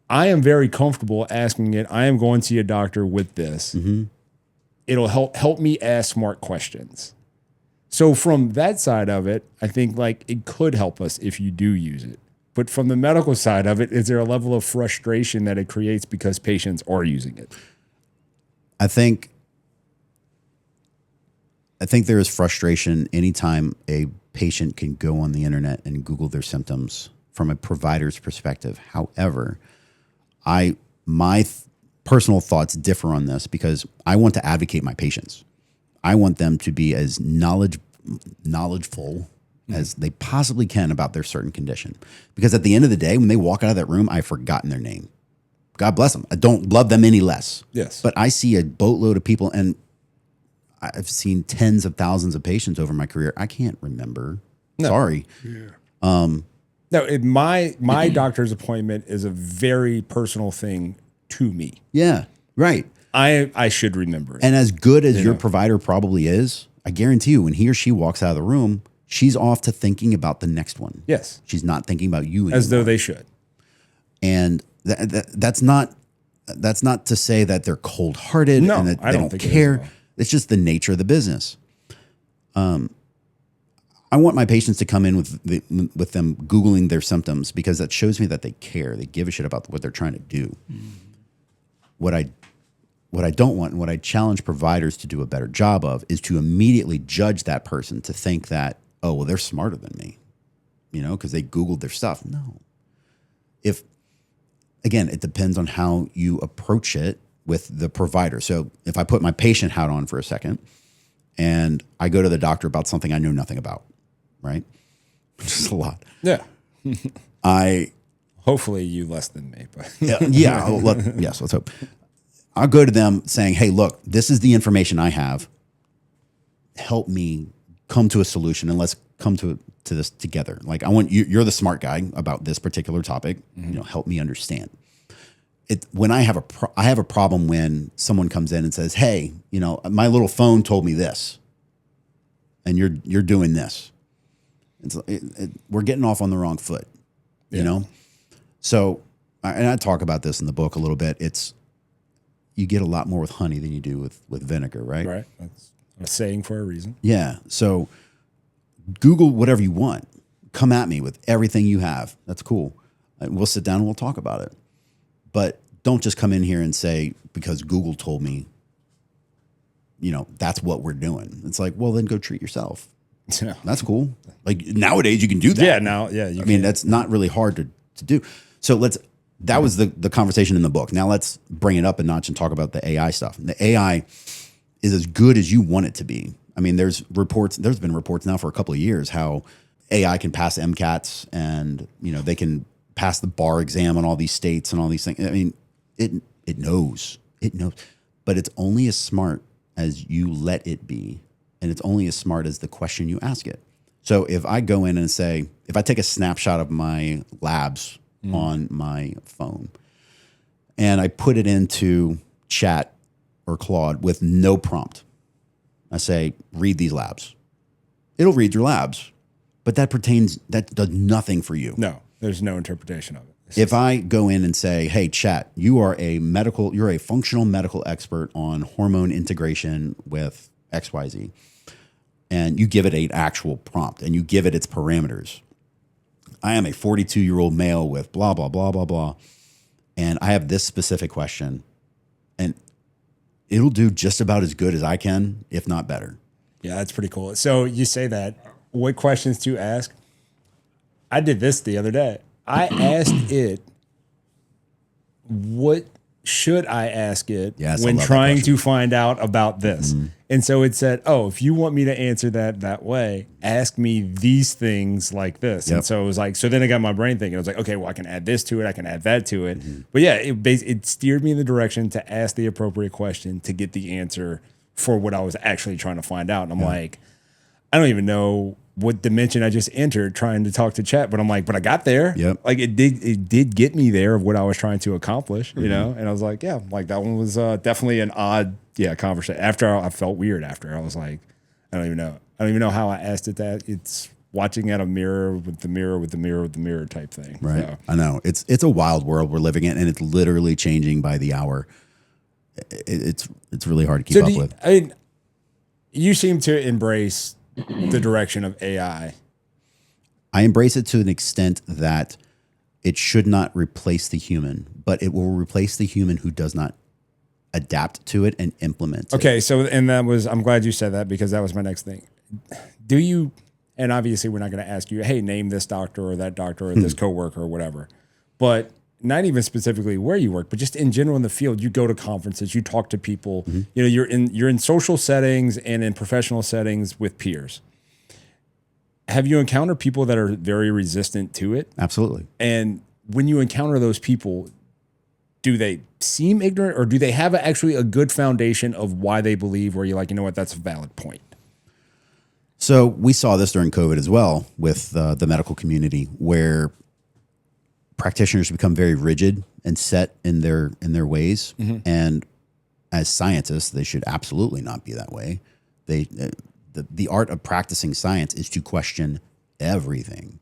I am very comfortable asking it. I am going to see a doctor with this. It'll help me ask smart questions. So from that side of it, I think like it could help us if you do use it. But from the medical side of it, is there a level of frustration that it creates because patients are using it? I think there is frustration anytime a patient can go on the internet and Google their symptoms from a provider's perspective. However, my personal thoughts differ on this because I want to advocate my patients. I want them to be as knowledgeful as they possibly can about their certain condition. Because at the end of the day, when they walk out of that room, I've forgotten their name. God bless them. I don't love them any less. Yes. But I see a boatload of people, and I've seen tens of thousands of patients over my career. I can't remember. No. Sorry. No, my doctor's appointment is a very personal thing to me. Yeah, right. I should remember it. And as good as your provider probably is, I guarantee you, when he or she walks out of the room, she's off to thinking about the next one. Yes. She's not thinking about you anymore. As though they should. And that's not to say that they're cold-hearted No, and that I they don't don't think it is care. at all. It's just the nature of the business. I want my patients to come in with them Googling their symptoms because that shows me that they care. They give a shit about what they're trying to do. What I don't want and what I challenge providers to do a better job of is to immediately judge that person to think that, oh, well, they're smarter than me, because they Googled their stuff. No. Again, it depends on how you approach it with the provider. So if I put my patient hat on for a second and I go to the doctor about something I know nothing about, right? Which is a lot. Yeah. I Hopefully you less than me, but yes, let's hope. I'll go to them saying, hey, look, this is the information I have. Help me come to a solution and let's come to this together. Like I want you, you're the smart guy about this particular topic. Help me understand. When I have a problem when someone comes in and says, hey, my little phone told me this and you're doing this. We're getting off on the wrong foot, you know? So, and I talk about this in the book a little bit. You get a lot more with honey than you do with vinegar, right? right. That's a saying for a reason. Yeah. So Google whatever you want. Come at me with everything you have. That's cool. We'll sit down and we'll talk about it. But don't just come in here and say, because Google told me, that's what we're doing. It's like, well, then go treat yourself. Yeah. That's cool. Like nowadays you can do that. Yeah. Now, yeah. I mean, that's not really hard to do. So that was the conversation in the book. Now let's bring it up a notch and talk about the AI stuff. The AI is as good as you want it to be. I mean, there's been reports now for a couple of years how AI can pass MCATs and, they can pass the bar exam on all these states and all these things. I mean, it knows, but it's only as smart as you let it be. And it's only as smart as the question you ask it. So if I go in and say, if I take a snapshot of my labs on my phone and I put it into Chat or Claude with no prompt, I say, read these labs. It'll read your labs, but that does nothing for you. No, there's no interpretation of it. If I go in and say, hey, Chat, you're a functional medical expert on hormone integration with XYZ. and you give it an actual prompt and you give it its parameters. I am a 42-year-old male with blah, blah, blah, blah, blah. And I have this specific question, and it'll do just about as good as I can, if not better. Yeah, that's pretty cool. So you say that. What questions to ask? I did this the other day. I asked it, what should I ask it Yes, when I love that trying question. to find out about this? And so it said, oh, if you want me to answer that way, ask me these things like this. Yep. And so it was like, so then I got my brain thinking. I was like, okay, well, I can add this to it. I can add that to it. But yeah, it steered me in the direction to ask the appropriate question to get the answer for what I was actually trying to find out. And I'm like, I don't even know what dimension I just entered trying to talk to chat, but I'm like, but I got there. Yep. Like it did get me there of what I was trying to accomplish, you know? And I was like, yeah, like that one was definitely an odd, conversation. After I felt weird after. I was like, I don't even know how I asked it that. It's watching at a mirror with the mirror with the mirror with the mirror type thing. Right. So, I know. It's a wild world we're living in, and it's literally changing by the hour. It's really hard to keep up with. I mean, you seem to embrace the direction of AI. I embrace it to an extent that it should not replace the human, but it will replace the human who does not adapt to it and implement it. Okay, so and I'm glad you said that because that was my next thing. Do you, and obviously we're not going to ask you, hey, name this doctor or that doctor or this coworker or whatever, but not even specifically where you work, but just in general in the field, you go to conferences, you talk to people, you know, you're in social settings and in professional settings with peers. Have you encountered people that are very resistant to it? Absolutely. And when you encounter those people, do they seem ignorant or do they have actually a good foundation of why they believe where you're like, you know what, that's a valid point? So we saw this during COVID as well with the medical community, where practitioners become very rigid and set in their ways. And as scientists, they should absolutely not be that way. The art of practicing science is to question everything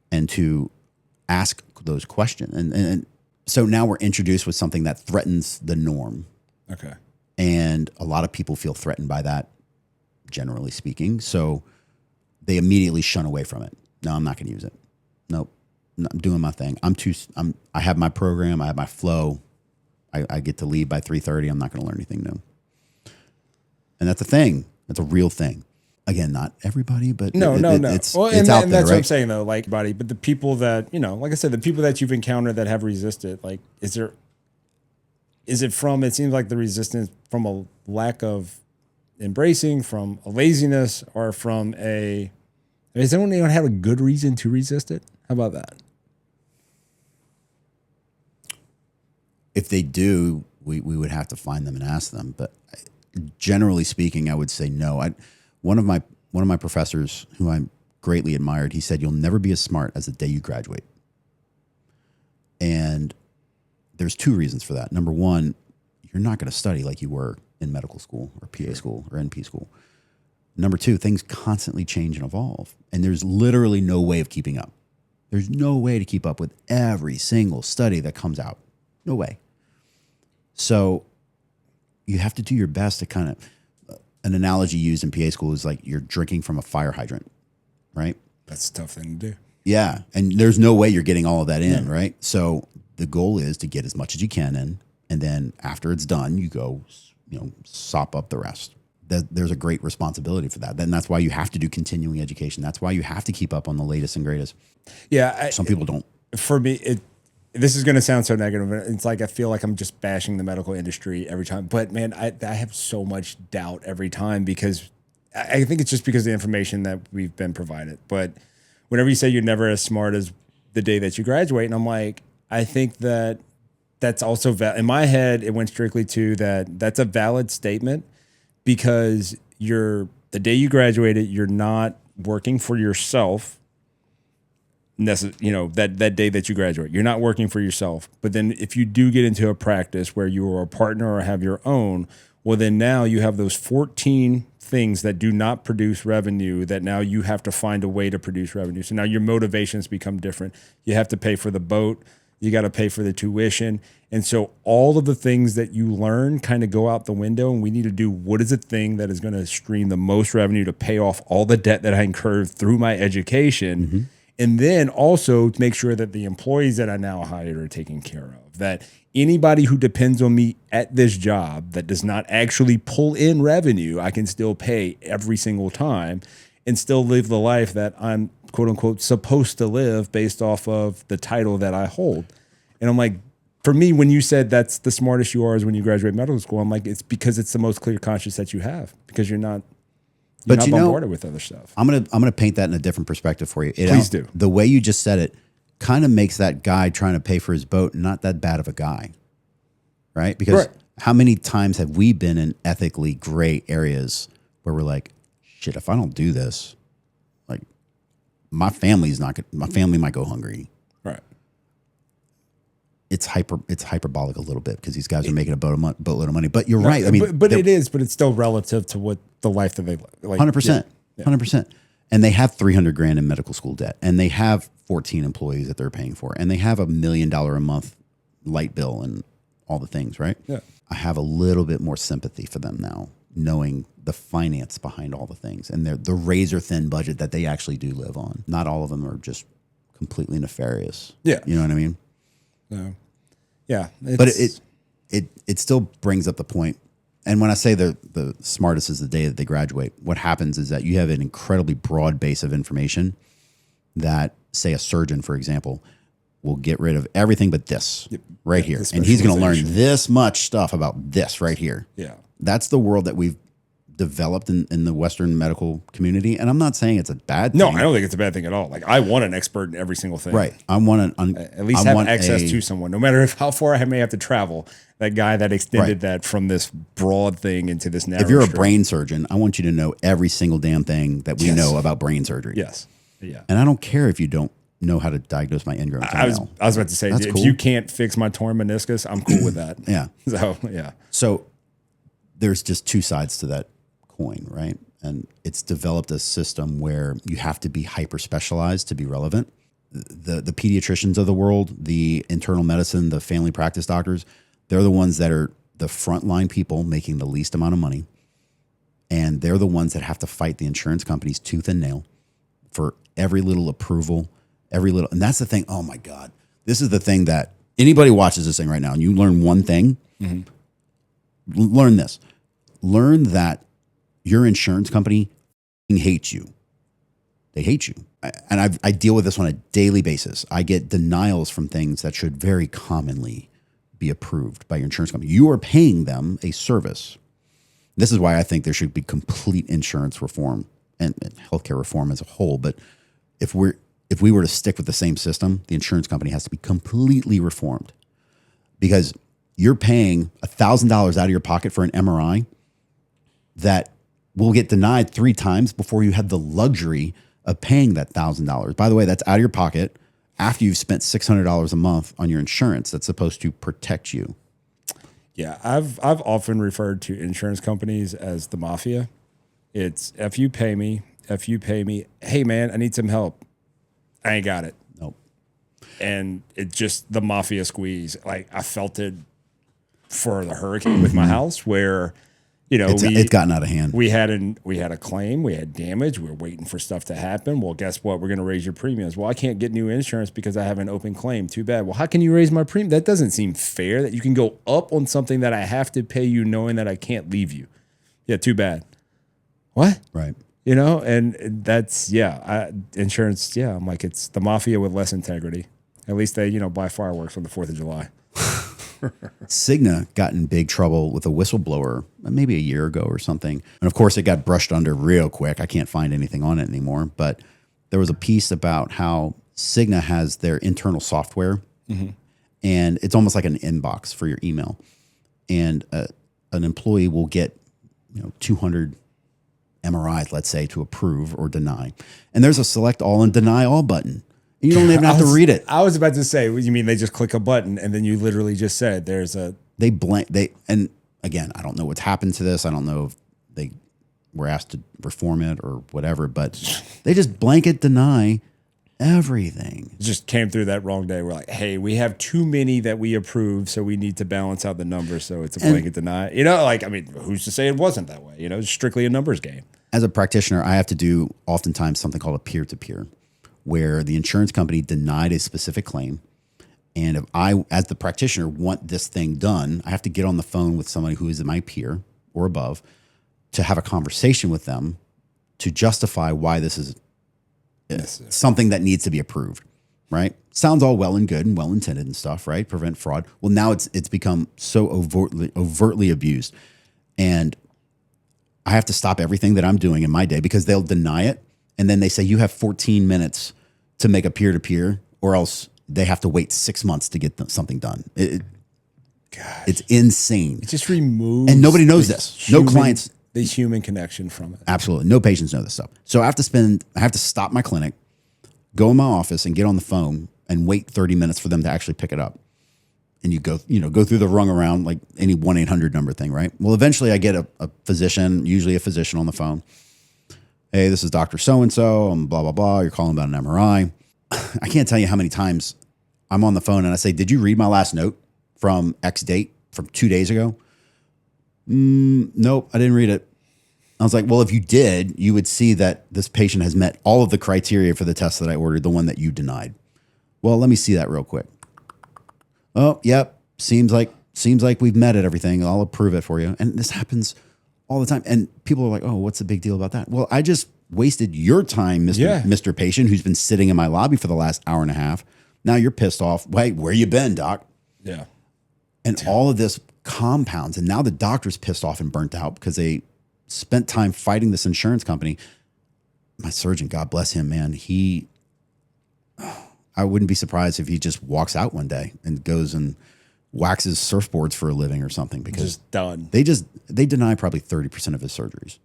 and to ask those questions. And so now we're introduced with something that threatens the norm. Okay. And a lot of people feel threatened by that, generally speaking. So they immediately shun away from it. No, I'm not going to use it. Nope. I'm doing my thing. I have my program. I have my flow. I get to leave by 3:30. I'm not going to learn anything new. And that's a thing. That's a real thing. Again, not everybody, but No. It's Well, it's and out there, that's what I'm right? saying though, like buddy, but the people that, you know, like I said, the people that you've encountered that have resisted, like, it seems like the resistance from a lack of embracing, from a laziness, or from does anyone have a good reason to resist it? How about that? If they do, we would have to find them and ask them. But generally speaking, I would say no. One of my professors, who I greatly admired, he said, "You'll never be as smart as the day you graduate." And there's two reasons for that. Number one, you're not going to study like you were in medical school or PA school or NP school. Number two, things constantly change and evolve, and there's literally no way of keeping up. There's no way to keep up with every single study that comes out. No way. So you have to do your best to kind of, an analogy used in PA school is like you're drinking from a fire hydrant, right? That's a tough thing to do. Yeah. And there's no way you're getting all of that in, right? So the goal is to get as much as you can in. And then after it's done, you go, sop up the rest. There's a great responsibility for that. Then that's why you have to do continuing education. That's why you have to keep up on the latest and greatest. Yeah. Some people don't. For me, this is going to sound so negative. It's like I feel like I'm just bashing the medical industry every time. But man, I have so much doubt every time because I think it's just because of the information that we've been provided. But whenever you say you're never as smart as the day that you graduate, and I'm like, I think that's also in my head. It went strictly to that's a valid statement because the day you graduated, you're not working for yourself. That day that you graduate, you're not working for yourself. But then if you do get into a practice where you are a partner or have your own, well, then now you have those 14 things that do not produce revenue that now you have to find a way to produce revenue. So now your motivations become different. You have to pay for the boat You got to pay for the tuition. And so all of the things that you learn kind of go out the window, and we need to do what is the thing that is going to stream the most revenue to pay off all the debt that I incurred through my education. And then also to make sure that the employees that I now hired are taken care of, that anybody who depends on me at this job that does not actually pull in revenue, I can still pay every single time and still live the life that I'm quote unquote supposed to live based off of the title that I hold. And I'm like, for me, when you said that's the smartest you are is when you graduate medical school, I'm like, it's because it's the most clear conscience that you have, because you're not bombarded with other stuff. I'm gonna paint that in a different perspective for you. Please do. The way you just said it kind of makes that guy trying to pay for his boat not that bad of a guy, right? Because how many times have we been in ethically gray areas where we're like, shit, if I don't do this, like my family might go hungry. Right. It's hyperbolic a little bit because these guys are making a boatload of money. But you're right. I mean, but it's still relative to what the life that they like. 100%, 100%. And they have $300,000 in medical school debt, and they have 14 employees that they're paying for, and they have $1 million a month light bill and all the things, right? Yeah. I have a little bit more sympathy for them now, knowing the finance behind all the things and the razor thin budget that they actually do live on. Not all of them are just completely nefarious. Yeah. You know what I mean? No. Yeah. But it still brings up the point. And when I say the smartest is the day that they graduate, what happens is that you have an incredibly broad base of information that, say, a surgeon, for example, will get rid of everything but this right here. And he's going to learn this much stuff about this right here. Yeah. That's the world that we've developed in the Western medical community. And I'm not saying it's a bad thing. No, I don't think it's a bad thing at all. Like, I want an expert in every single thing. Right. I want at least have access to someone, no matter how far I may have to travel. That guy that extended that from this broad thing into this narrow. If you're a brain surgeon, I want you to know every single damn thing that we know about brain surgery. Yes. Yeah. And I don't care if you don't know how to diagnose my ingrown toenail. I was about to say, if you can't fix my torn meniscus, I'm cool with that. Yeah. So there's just two sides to that coin, right? And it's developed a system where you have to be hyper specialized to be relevant. The pediatricians of the world, the internal medicine, the family practice doctors, they're the ones that are the frontline people making the least amount of money. And they're the ones that have to fight the insurance companies tooth and nail for every little approval, and that's the thing. Oh my God. This is the thing that anybody watches this thing right now and you learn one thing, learn this. Learn that your insurance company hates you. They hate you. And I deal with this on a daily basis. I get denials from things that should very commonly be approved by your insurance company. You are paying them a service. This is why I think there should be complete insurance reform and healthcare reform as a whole. But if we were to stick with the same system, the insurance company has to be completely reformed, because you're paying $1,000 out of your pocket for an MRI that will get denied 3 times before you have the luxury of paying that $1,000. By the way, that's out of your pocket after you've spent $600 a month on your insurance that's supposed to protect you. Yeah, I've often referred to insurance companies as the mafia. It's if you pay me, hey man, I need some help. I ain't got it. Nope. And it's just the mafia squeeze. Like, I felt it for the hurricane with my house, where it's gotten out of hand. We had a claim, we had damage, we were waiting for stuff to happen. Well, guess what? We're going to raise your premiums. Well, I can't get new insurance because I have an open claim. Too bad. Well, how can you raise my premium? That doesn't seem fair, that you can go up on something that I have to pay you knowing that I can't leave you. Yeah, too bad. What? Right. And that's, insurance. Yeah. I'm like, it's the mafia with less integrity. At least they, buy fireworks on the 4th of July. Cigna got in big trouble with a whistleblower maybe a year ago or something. And of course, it got brushed under real quick. I can't find anything on it anymore. But there was a piece about how Cigna has their internal software, and it's almost like an inbox for your email. And an employee will get 200 MRIs, let's say, to approve or deny. And there's a select all and deny all button. You don't even have to read it. I was about to say, you mean they just click a button and then you literally just said there's a... And again, I don't know what's happened to this. I don't know if they were asked to reform it or whatever, but they just blanket deny Everything. It just came through that wrong day. We're like, hey, we have too many that we approve, so we need to balance out the numbers. So it's a blanket deny. You know, like, I mean, who's to say it wasn't that way? You know, it's strictly a numbers game. As a practitioner, I have to do oftentimes something called a peer-to-peer, where the insurance company denied a specific claim. And if I, as the practitioner, want this thing done, I have to get on the phone with somebody who is my peer or above to have a conversation with them to justify why this is something that needs to be approved, right? Sounds all well and good and well intended and stuff, right? Prevent fraud. Well, now it's become so overtly abused, and I have to stop everything that I'm doing in my day because they'll deny it, and then they say you have 14 minutes to make a peer-to-peer, or else they have to wait 6 months to get something done. It's insane. It just removes, and nobody knows this. No clients. The human connection from it. Absolutely. No patients know this stuff. So I have to stop my clinic, go in my office and get on the phone and wait 30 minutes for them to actually pick it up. And you go through the rung around like any 1-800 number thing, right? Well, eventually I get a physician, usually a physician on the phone. Hey, this is Dr. So-and-so, blah, blah, blah. You're calling about an MRI. I can't tell you how many times I'm on the phone and I say, did you read my last note from X date from 2 days ago? Nope, I didn't read it. I was like, well, if you did, you would see that this patient has met all of the criteria for the test that I ordered, the one that you denied. Well, let me see that real quick. Oh, yep. Seems like we've met it, everything. I'll approve it for you. And this happens all the time. And people are like, oh, what's the big deal about that? Well, I just wasted your time, Mr. Patient, who's been sitting in my lobby for the last hour and a half. Now you're pissed off. Wait, where you been, doc? Yeah. And all of this compounds, and now the doctor's pissed off and burnt out because they spent time fighting this insurance company. My surgeon, God bless him, man, I wouldn't be surprised if he just walks out one day and goes and waxes surfboards for a living or something, because just done. They deny probably 30% of his surgeries.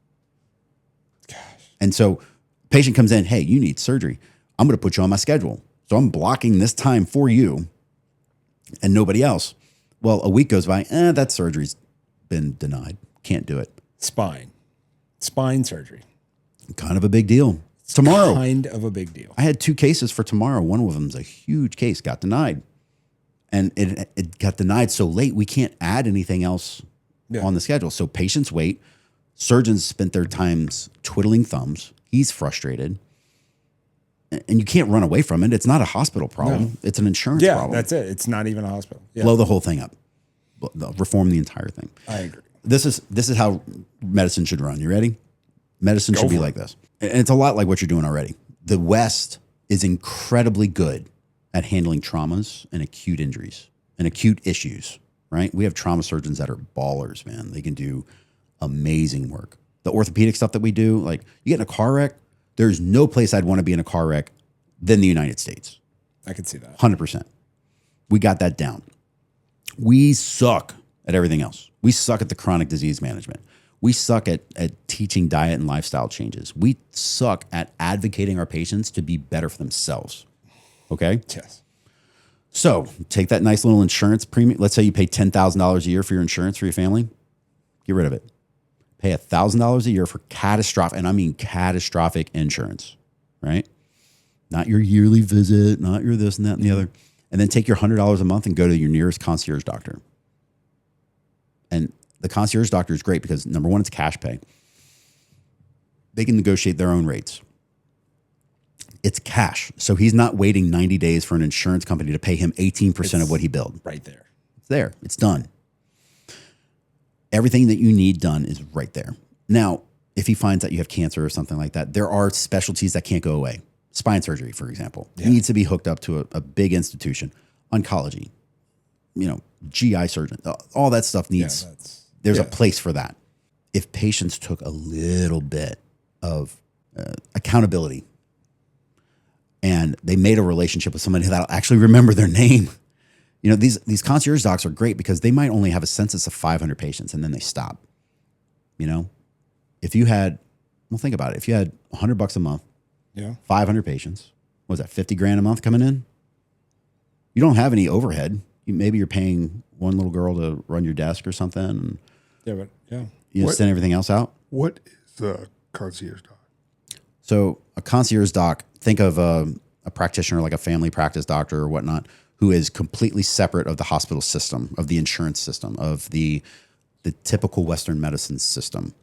Gosh. And so patient comes in, hey, you need surgery. I'm going to put you on my schedule. So I'm blocking this time for you and nobody else. Well, a week goes by, that surgery's been denied. Can't do it. Spine surgery. Kind of a big deal. Tomorrow. Kind of a big deal. I had 2 cases for tomorrow. One of them's a huge case, got denied. And it got denied so late, we can't add anything else on the schedule. So patients wait. Surgeons spent their times twiddling thumbs. He's frustrated. And you can't run away from it. It's not a hospital problem. No. It's an insurance problem. Yeah, that's it. It's not even a hospital. Yeah. Blow the whole thing up. Reform the entire thing. I agree. This is how medicine should run. You ready? Medicine should be like this. And it's a lot like what you're doing already. The West is incredibly good at handling traumas and acute injuries and acute issues, right? We have trauma surgeons that are ballers, man. They can do amazing work. The orthopedic stuff that we do, like you get in a car wreck, there's no place I'd want to be in a car wreck than the United States. I can see that. 100%. We got that down. We suck at everything else. We suck at the chronic disease management. We suck at teaching diet and lifestyle changes. We suck at advocating our patients to be better for themselves. Okay? Yes. So take that nice little insurance premium. Let's say you pay $10,000 a year for your insurance for your family. Get rid of it. Pay $1,000 a year for catastrophic, and I mean catastrophic insurance, right? Not your yearly visit, not your this and that and the other. And then take your $100 a month and go to your nearest concierge doctor. And the concierge doctor is great because, number one, it's cash pay. They can negotiate their own rates. It's cash. So he's not waiting 90 days for an insurance company to pay him 18% of what he billed. Right there. It's there. It's done. Everything that you need done is right there. Now, if he finds that you have cancer or something like that, there are specialties that can't go away. Spine surgery, for example, needs to be hooked up to a big institution. Oncology, GI surgeon, all that stuff needs, there's a place for that. If patients took a little bit of accountability and they made a relationship with somebody that'll actually remember their name. These concierge docs are great because they might only have a census of 500 patients and then they stop. If you had, think about it. If you had $100 a month, 500 patients, what was that, 50 grand a month coming in? You don't have any overhead. Maybe you're paying one little girl to run your desk or something. And you send everything else out. What is a concierge doc? So a concierge doc, think of a practitioner, like a family practice doctor or whatnot, who is completely separate of the hospital system, of the insurance system, of the typical Western medicine system.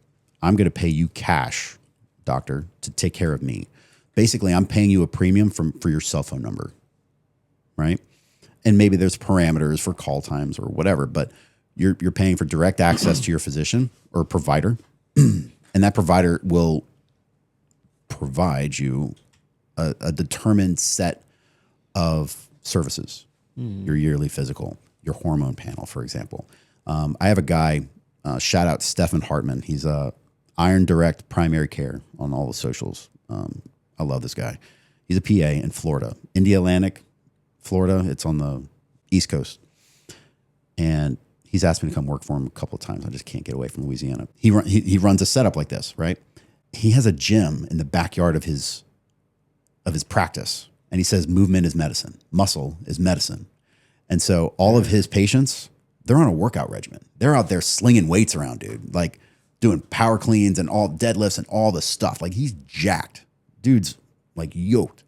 I'm going to pay you cash, doctor, to take care of me. Basically, I'm paying you a premium for your cell phone number, right? And maybe there's parameters for call times or whatever, but you're paying for direct access to your physician or provider, and that provider will provide you a determined set of services. Your yearly physical, your hormone panel, for example. I have a guy, shout out Stefan Hartman. He's Iron Direct Primary Care on all the socials. I love this guy. He's a PA in Florida, Indiana, Florida. It's on the East Coast. And he's asked me to come work for him a couple of times. I just can't get away from Louisiana. He runs a setup like this, right? He has a gym in the backyard of his practice. And he says movement is medicine. Muscle is medicine. And so all of his patients, they're on a workout regimen. They're out there slinging weights around, dude. Like doing power cleans and all deadlifts and all the stuff. Like he's jacked. Dude's like yoked.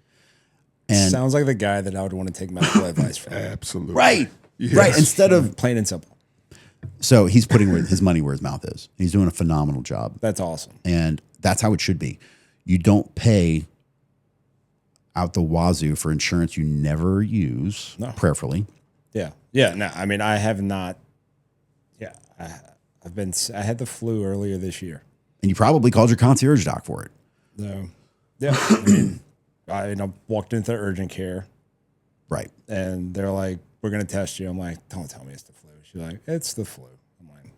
And sounds like the guy that I would want to take medical advice from. Absolutely. right. Yes. Right. Instead of Plain and simple. so he's putting his money where his mouth is. He's doing a phenomenal job. That's awesome. And that's how it should be. You don't pay out the wazoo for insurance you never use, prayerfully. Yeah. Yeah. No, I mean, I have not. Yeah. I had the flu earlier this year. And you probably called your concierge doc for it. So, yeah. I mean, I walked into urgent care. Right. And they're like, we're going to test you. I'm like, don't tell me it's the flu. She's like, it's the flu. I'm like,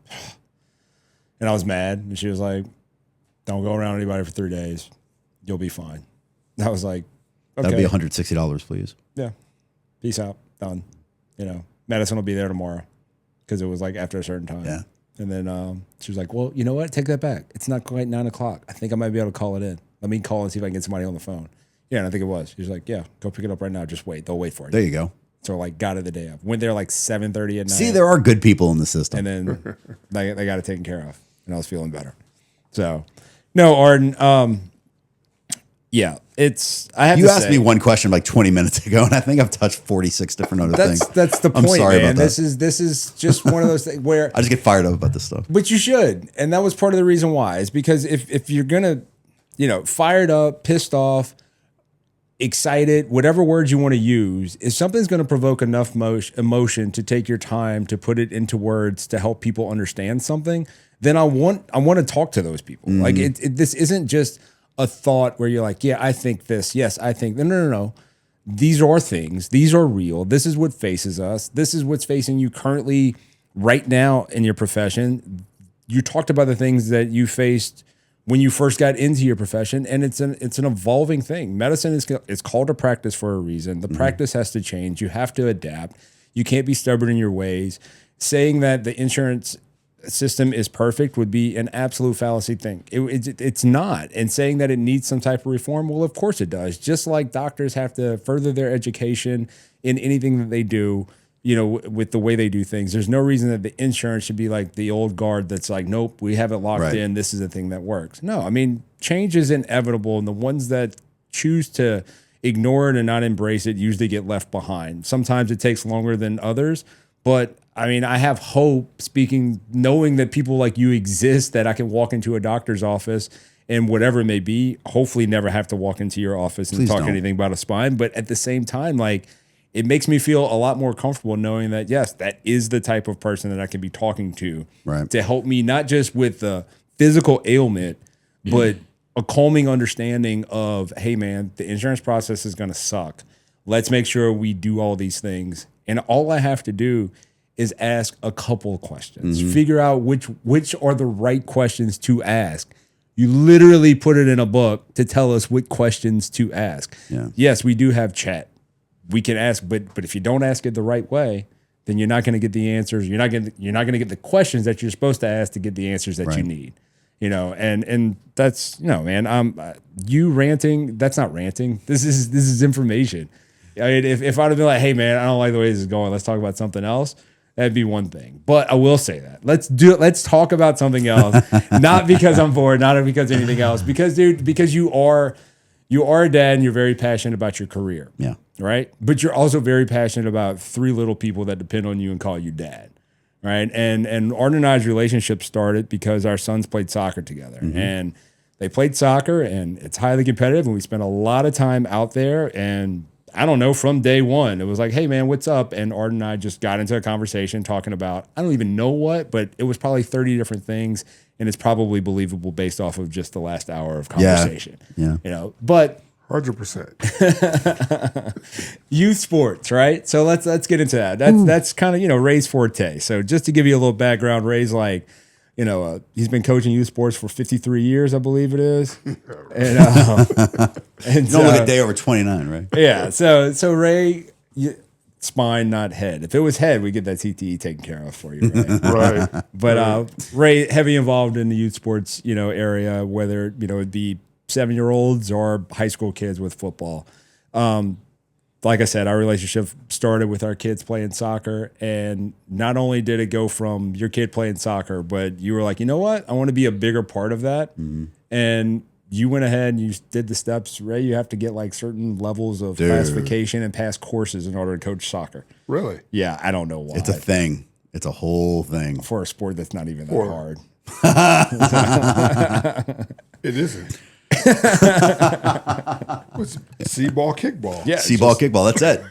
and I was mad. And she was like, don't go around anybody for 3 days. You'll be fine. And I was like, okay. That'll be $160, please. Yeah. Peace out. Done. Medicine will be there tomorrow because it was like after a certain time. Yeah. And then she was like, well, you know what? Take that back. It's not quite 9 o'clock. I think I might be able to call it in. Let me call and see if I can get somebody on the phone. Yeah, and I think it was. She was like, yeah, go pick it up right now. Just wait. They'll wait for you. There you go. So like got it the day of. Went there like 7:30 at night. See, there are good people in the system. And then they got it taken care of. And I was feeling better. So, no, Ardon, yeah, I have you to asked say, me one question like 20 minutes ago, and I think I've touched 46 different other things. That's the point, I'm sorry man. about that. This is just one of those things where I just get fired up about this stuff. But you should. And that was part of the reason why. Is because if you're going to, fired up, pissed off, excited, whatever words you want to use, if something's going to provoke enough emotion to take your time to put it into words to help people understand something, then I want to talk to those people. Mm-hmm. Like this isn't just a thought where you're like, yeah, I think this. Yes, I think. No. These are things. These are real. This is what faces us. This is what's facing you currently right now in your profession. You talked about the things that you faced when you first got into your profession, and it's an evolving thing. Medicine is called a practice for a reason. The practice has to change. You have to adapt. You can't be stubborn in your ways. Saying that the insurance system is perfect would be an absolute fallacy thing. It's not. And saying that it needs some type of reform, well, of course it does. Just like doctors have to further their education in anything that they do, with the way they do things. There's no reason that the insurance should be like the old guard that's like, nope, we have it locked in. This is a thing that works. No, I mean, change is inevitable. And the ones that choose to ignore it and not embrace it usually get left behind. Sometimes it takes longer than others. But I mean, I have hope knowing that people like you exist, that I can walk into a doctor's office and whatever it may be, hopefully never have to walk into your office and talk anything about a spine. But at the same time, like, it makes me feel a lot more comfortable knowing that, yes, that is the type of person that I can be talking to help me, not just with the physical ailment, but a calming understanding of, hey, man, the insurance process is going to suck. Let's make sure we do all these things. And all I have to do is ask a couple of questions, figure out which are the right questions to ask. You literally put it in a book to tell us what questions to ask. Yeah. Yes, we do have chat. We can ask, but if you don't ask it the right way, then you're not going to get the answers. You're not going to get the questions that you're supposed to ask to get the answers that you need. And that's, man, you ranting, that's not ranting. This is information. I mean, if I'd have been like, hey man, I don't like the way this is going, let's talk about something else, that'd be one thing. But I will say that. Let's talk about something else. Not because I'm bored, not because anything else. Because, dude, because you are you are a dad and you're very passionate about your career. Yeah. Right. But you're also very passionate about 3 little people that depend on you and call you dad. Right. And Ardon and I's relationship started because our sons played soccer together. And they played soccer, and it's highly competitive. And we spent a lot of time out there. And I don't know, from day one, it was like, hey, man, what's up? And Ardon and I just got into a conversation talking about, I don't even know what, but it was probably 30 different things. And it's probably believable based off of just the last hour of conversation. Yeah. You know, but 100%. youth sports, right? So let's get into that. That's kind of, you know, Ray's forte. So just to give you a little background, Ray's like, you know, he's been coaching youth sports for 53 years, I believe it is. And Don't look a day over 29, right? yeah. So Ray, spine, not head. If it was head, we get that CTE taken care of for you, Ray. Right. But Ray, heavy involved in the youth sports, you know, area, whether, you know, it'd be 7-year-olds or high school kids with football. Like I said, our relationship started with our kids playing soccer. And not only did it go from your kid playing soccer, but you were like, you know what? I want to be a bigger part of that. And you went ahead and you did the steps. Ray, you have to get like certain levels of classification and pass courses in order to coach soccer. Really? Yeah, I don't know why. It's a thing. It's a whole thing. For a sport that's not even that hard. It isn't. What's C-ball, kickball? Yeah, C-ball, kickball. That's it.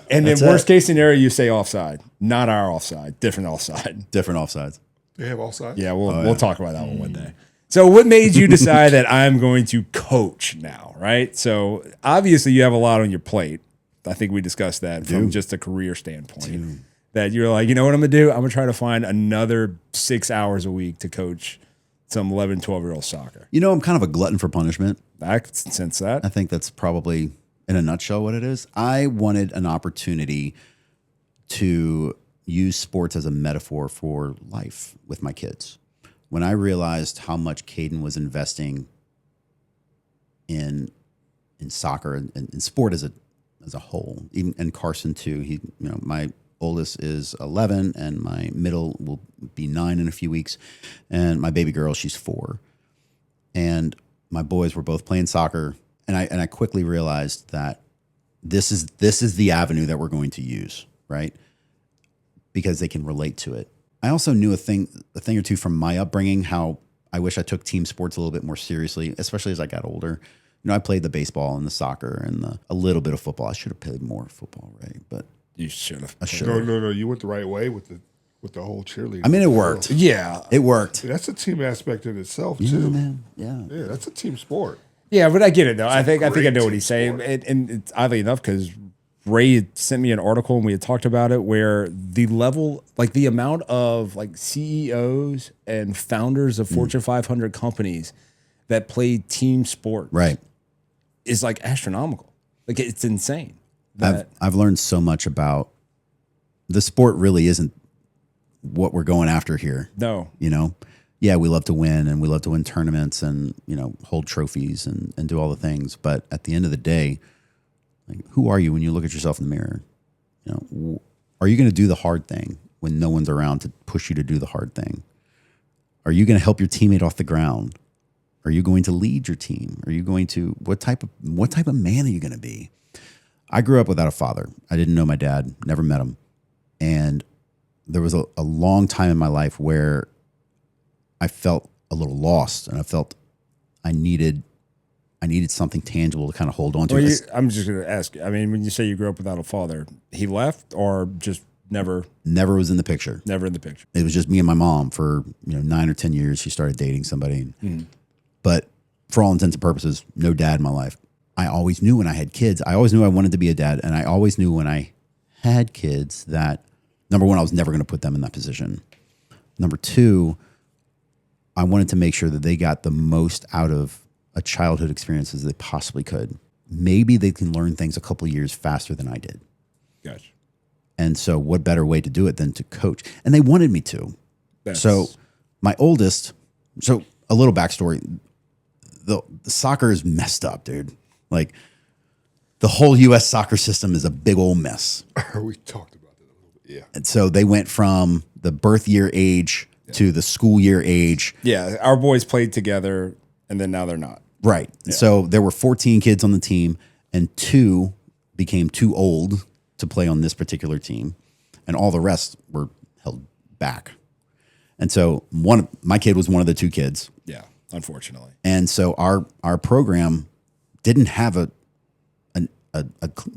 And That's then worst it. case scenario, you say offside. Not our offside, different offside. Different offsides. They have all sides? Yeah, we'll talk about that one day. So what made you decide that I'm going to coach now, right? So obviously you have a lot on your plate. I think we discussed that from just a career standpoint. That you're like, you know what I'm going to do? I'm going to try to find another 6 hours a week to coach some 11, 12-year-old soccer. You know, I'm kind of a glutton for punishment. I can sense that. I think that's probably, in a nutshell, what it is. I wanted an opportunity to use sports as a metaphor for life with my kids. When I realized how much Caden was investing in soccer and sport as a whole, even, and Carson too. He, you know, my oldest is 11 and my middle will be 9 in a few weeks, and my baby girl, she's 4. And my boys were both playing soccer, and I quickly realized that this is the avenue that we're going to use, right? Because they can relate to it. I also knew a thing or two from my upbringing, how I wish I took team sports a little bit more seriously, especially as I got older. You know, I played the baseball and the soccer and a little bit of football. I should have played more football, right? But You should have. I should have. No. You went the right way with the whole cheerleading. I mean, it worked. Yeah. It worked. That's a team aspect in itself, Yeah, too. man. Yeah. Yeah, that's a team sport. Yeah, but I get it though. I think I great know what team he's saying, sport. and it's oddly enough because Ray had sent me an article and we had talked about it, where the level, like the amount of like CEOs and founders of Fortune 500 companies that play team sport, Right. is like astronomical. Like it's insane. I've learned so much about the sport. Really isn't what we're going after here. No. You know, yeah, we love to win and we love to win tournaments and, you know, hold trophies and do all the things. But at the end of the day, like, who are you when you look at yourself in the mirror? You know, are you going to do the hard thing when no one's around to push you to do the hard thing? Are you going to help your teammate off the ground? Are you going to lead your team? Are you going to, what type of man are you going to be? I grew up without a father. I didn't know my dad, never met him. And there was a long time in my life where I felt a little lost, and I felt I needed something tangible to kind of hold on to. Well, I'm just going to ask. I mean, when you say you grew up without a father, he left or just never was in the picture. Never in the picture. It was just me and my mom for 9 or 10 years. She started dating somebody, but for all intents and purposes, no dad in my life. I always knew when I had kids. I always knew I wanted to be a dad, and I always knew when I had kids that, number one, I was never going to put them in that position. Number two, I wanted to make sure that they got the most out of a childhood experience as they possibly could. Maybe they can learn things a couple of years faster than I did. Gotcha. And so what better way to do it than to coach? And they wanted me to. So my oldest, so a little backstory, the soccer is messed up, dude. Like the whole U.S. soccer system is a big old mess. We talked about that a little bit, yeah. And so they went from the birth year age to the school year age. Yeah, our boys played together, and then now they're not. Right. Yeah. So there were 14 kids on the team, and 2 became too old to play on this particular team, and all the rest were held back. And so my kid was one of the 2 kids. Yeah, unfortunately. And so our program didn't have a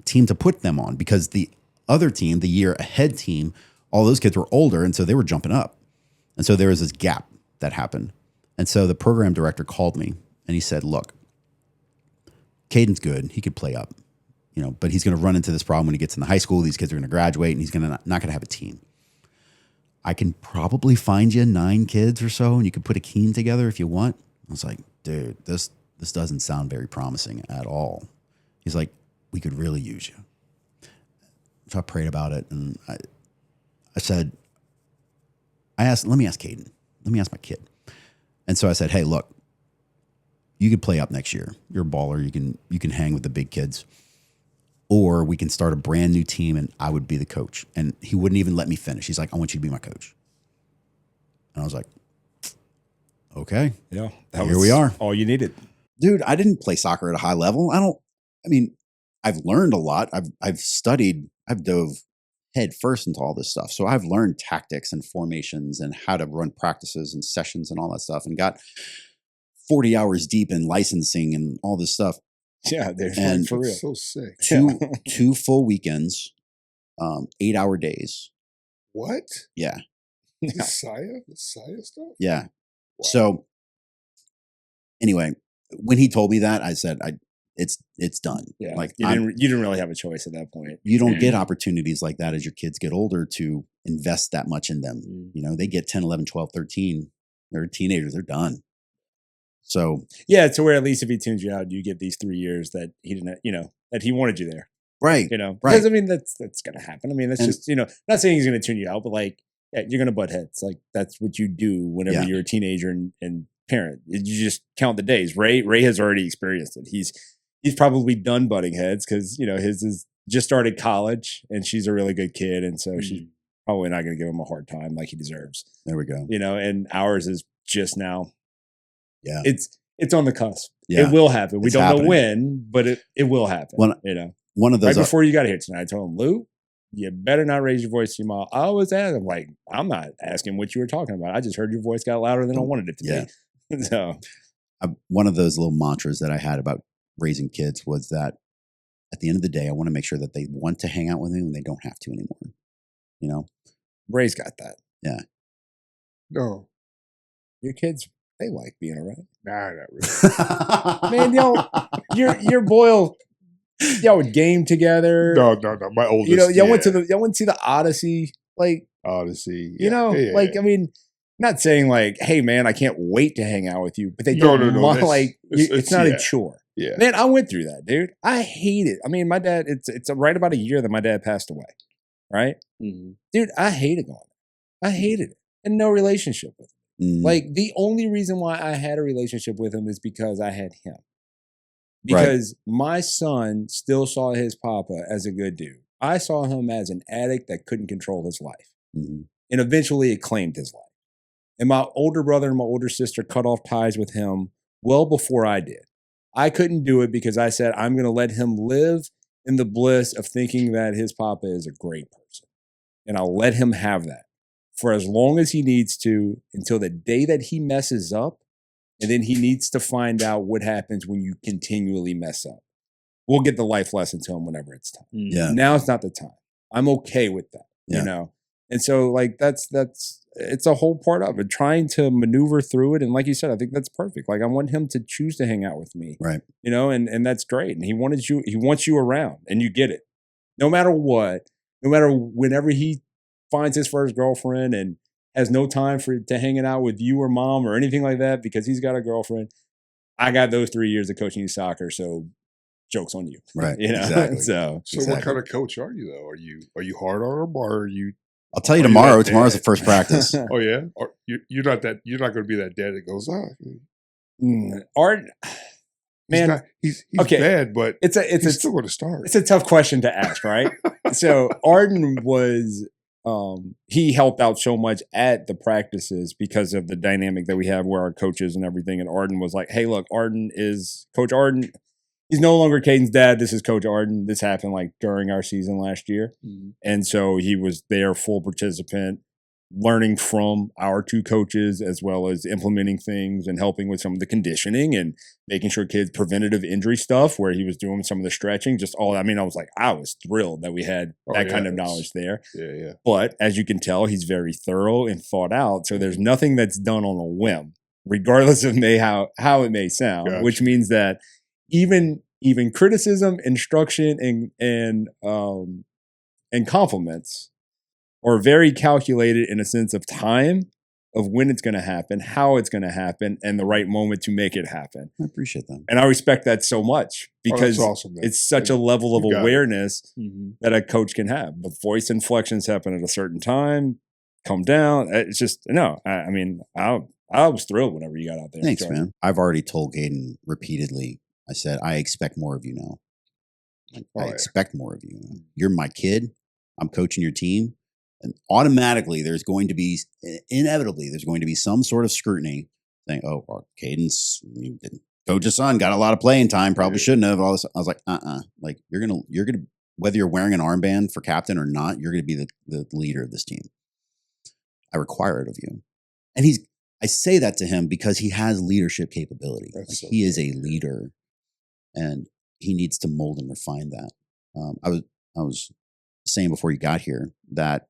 team to put them on, because the other team, the year ahead team, all those kids were older, and so they were jumping up. And so there was this gap that happened. And so the program director called me and he said, look, Caden's good. He could play up, but he's going to run into this problem when he gets in the high school. These kids are going to graduate and he's not going to have a team. I can probably find you 9 kids or so, and you could put a team together if you want. I was like, dude, this doesn't sound very promising at all. He's like, we could really use you. So I prayed about it, and I said, let me ask Caden. Let me ask my kid. And so I said, hey, look, you could play up next year. You're a baller. You can hang with the big kids. Or we can start a brand new team and I would be the coach. And he wouldn't even let me finish. He's like, I want you to be my coach. And I was like, okay. Yeah. Here we are. All you needed. Dude, I didn't play soccer at a high level. I've learned a lot. I've studied, I've dove head first into all this stuff. So I've learned tactics and formations and how to run practices and sessions and all that stuff, and got 40 hours deep in licensing and all this stuff. Yeah, they're And for real. So sick. Two full weekends, 8-hour days. What? Yeah. The Saya stuff? Yeah. Wow. So anyway, when he told me that, I said, it's done. Yeah. Like you didn't really have a choice at that point. you don't get opportunities like that as your kids get older to invest that much in them. They get 10, 11, 12, 13. They're teenagers. They're done. So Yeah, to where at least if he tunes you out, you get these 3 years that he didn't, that he wanted you there. right. Right. Right. Because that's gonna happen. That's just, not saying he's gonna tune you out, but like, yeah, you're gonna butt heads. Like that's what you do whenever you're a teenager and parent. You just count the days. Ray has already experienced it. He's probably done butting heads because his is just started college and she's a really good kid, and so she's probably not gonna give him a hard time like he deserves. There we go. And ours is just now. Yeah. It's on the cusp. Yeah. It will happen. We It's don't happening. know when, but it will happen. One of those Right before you got here tonight, I told him, Lou, you better not raise your voice to your mom. I always ask him, like, I'm not asking what you were talking about. I just heard your voice got louder than I wanted it to be. So one of those little mantras that I had about raising kids was that at the end of the day, I want to make sure that they want to hang out with me when they don't have to anymore. Ray's got that. Yeah. No. Your kids, they like being around. Nah, not really. Man, your boy, y'all would game together. No. My oldest. Y'all went to see the Odyssey, like Odyssey. not saying like, hey man, I can't wait to hang out with you, but they No, don't no. like it's not a chore. Yeah. Man, I went through that, dude. I hate it. My dad, it's right about a year that my dad passed away. Right? Mm-hmm. Dude, I hated going. I hated it. And no relationship with him. Like the only reason why I had a relationship with him is because I had him. Because my son still saw his papa as a good dude. I saw him as an addict that couldn't control his life. And eventually it claimed his life. And my older brother and my older sister cut off ties with him well before I did. I couldn't do it because I said, I'm going to let him live in the bliss of thinking that his papa is a great person. And I'll let him have that for as long as he needs to, until the day that he messes up. And then he needs to find out what happens when you continually mess up. We'll get the life lesson to him whenever it's time. Yeah. Now it's not the time. I'm okay with that, And so like that's it's a whole part of it, trying to maneuver through it. And like you said, I think that's perfect. Like I want him to choose to hang out with me. Right. And that's great. And he wants you around, and you get it. No matter what, no matter whenever he finds his first girlfriend and has no time to hanging out with you or mom or anything like that because he's got a girlfriend. I got those 3 years of coaching soccer, so joke's on you. Right. Exactly. So what kind of coach are you though? Are you hard on him, or are you? I'll tell you tomorrow. Tomorrow's the first practice. Oh yeah, or you're not going to be that dad that goes, Art. Man, he's okay. bad, but he's still going to start. It's a tough question to ask, right? So Ardon was he helped out so much at the practices because of the dynamic that we have where our coaches and everything. And Ardon was like, hey, look, Ardon is Coach Ardon. He's no longer Caden's dad. This is Coach Ardon. This happened like during our season last year. Mm-hmm. And so he was there, full participant, learning from our two coaches, as well as implementing things and helping with some of the conditioning and making sure kids preventative injury stuff where he was doing some of the stretching, just all, I mean, I was thrilled that we had that kind of knowledge there. Yeah. But as you can tell, he's very thorough and thought out. So there's nothing that's done on a whim, regardless of how it may sound, gotcha. Which means that even criticism, instruction, and compliments are very calculated in a sense of time, of when it's going to happen, how it's going to happen, and the right moment to make it happen. I appreciate that. And I respect that so much because awesome, it's such a level of awareness that a coach can have. The voice inflections happen at a certain time, come down. It's just, no, I mean, I was thrilled whenever you got out there. Thanks, man. I've already told Caden repeatedly, I said, I expect more of you now. I expect more of you. You're my kid. I'm coaching your team. And automatically, inevitably, there's going to be some sort of scrutiny saying, oh, Caden's coach's son got a lot of playing time, probably shouldn't have. All this. I was like, like you're gonna, whether you're wearing an armband for captain or not, you're gonna be the leader of this team. I require it of you. And I say that to him because he has leadership capability. Like, so he is a leader, and he needs to mold and refine that. I was saying before you got here that